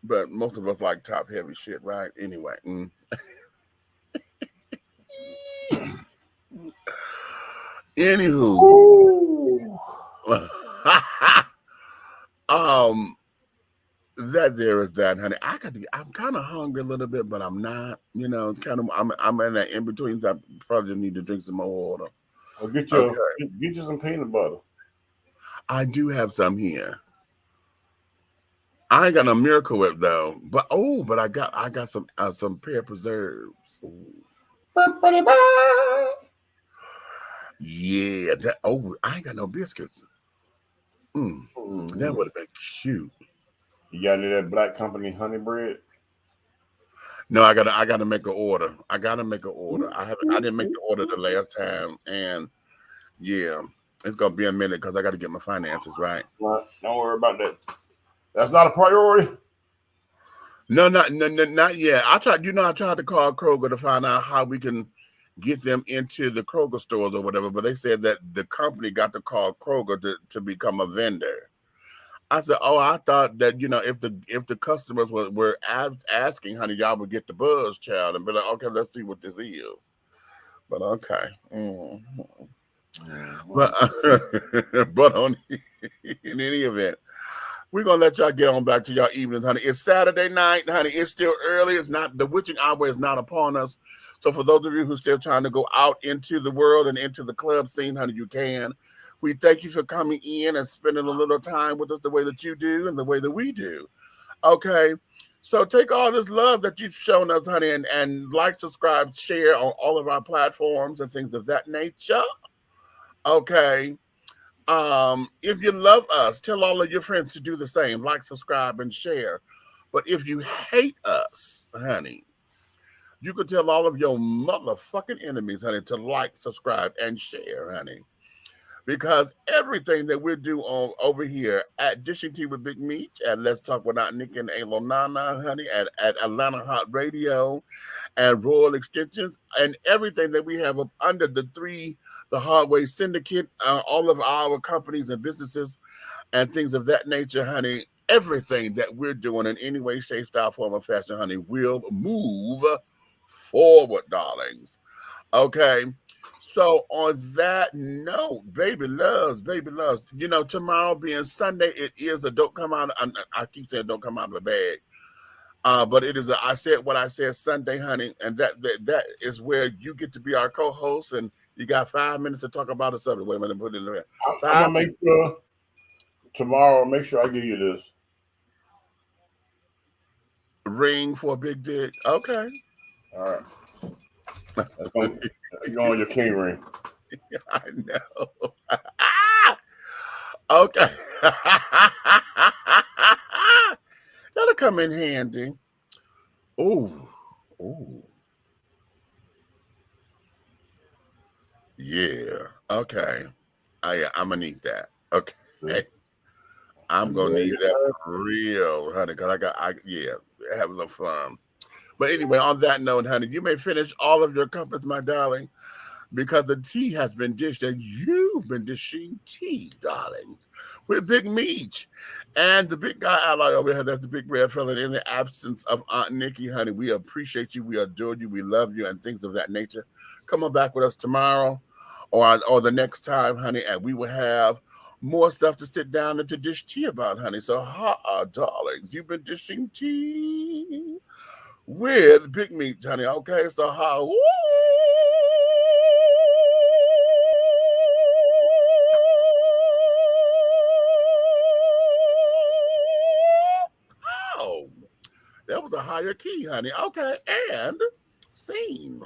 but most of us like top heavy shit, right? Anyway. Anywho, that there is that, honey. I'm kind of hungry a little bit, but I'm not. It's kind of I'm in that in between. So I probably need to drink some more water. Well, get you some peanut butter. I do have some here. I ain't got no Miracle Whip though, but I got some pear preserves. Yeah, that. Oh, I ain't got no biscuits. That would have been cute. You got any of that Black Company honey bread? No, I gotta make an order. I gotta make an order. I didn't make the order the last time, and yeah, it's gonna be a minute because I got to get my finances right. Don't worry about that. That's not a priority. No, not yet. I tried to call Kroger to find out how we can get them into the Kroger stores or whatever, but they said that the company got to call Kroger to become a vendor. I said, oh, I thought that if the customers were asking, honey, y'all would get the buzz, child, and be like, okay, let's see what this is. But okay, but in any event, we're gonna let y'all get on back to y'all evenings, honey. It's Saturday night, honey. It's still early. It's not the witching hour is not upon us. So for those of you who are still trying to go out into the world and into the club scene, honey, you can. We thank you for coming in and spending a little time with us the way that you do and the way that we do. Okay. So take all this love that you've shown us, honey, and like, subscribe, share on all of our platforms and things of that nature. Okay. If you love us, tell all of your friends to do the same. Like, subscribe, and share. But if you hate us, honey, you could tell all of your motherfucking enemies, honey, to like, subscribe, and share, honey. Because everything that we do over here at Dishing Tea with Big Meech, at Let's Talk Without Nick and Alo Nana, honey, at Atlanta Hot Radio, and Royal Extensions, and everything that we have up under the Hardway Syndicate, all of our companies and businesses and things of that nature, honey, everything that we're doing in any way, shape, style, form, or fashion, honey, will move forward, darlings. Okay. So on that note, baby loves, tomorrow being Sunday, it is a don't come out. I keep saying don't come out of the bag. But it is I said what I said Sunday, honey, and that is where you get to be our co-host, and you got 5 minutes to talk about a subject. Wait a minute, put it in there. I'm gonna make sure tomorrow. Make sure I give you this ring for a big dick. Okay. All right. That's gonna go on your king ring. I know. Okay. That'll come in handy. Oh. Yeah. Okay. I'm gonna need that. Okay. I'm gonna need that for real, honey. Cause have a little fun. But anyway, on that note, honey, you may finish all of your cups, my darling, because the tea has been dished and you've been dishing tea, darling, with Big Meech. And the big guy ally over here, that's the big red fella. In the absence of Aunt Nikki, honey, we appreciate you, we adore you, we love you, and things of that nature. Come on back with us tomorrow or the next time, honey, and we will have more stuff to sit down and to dish tea about, honey. So, darlings, you've been dishing tea with Big Meech, honey. Okay, so how? Oh, that was a higher key, honey. Okay, and scene.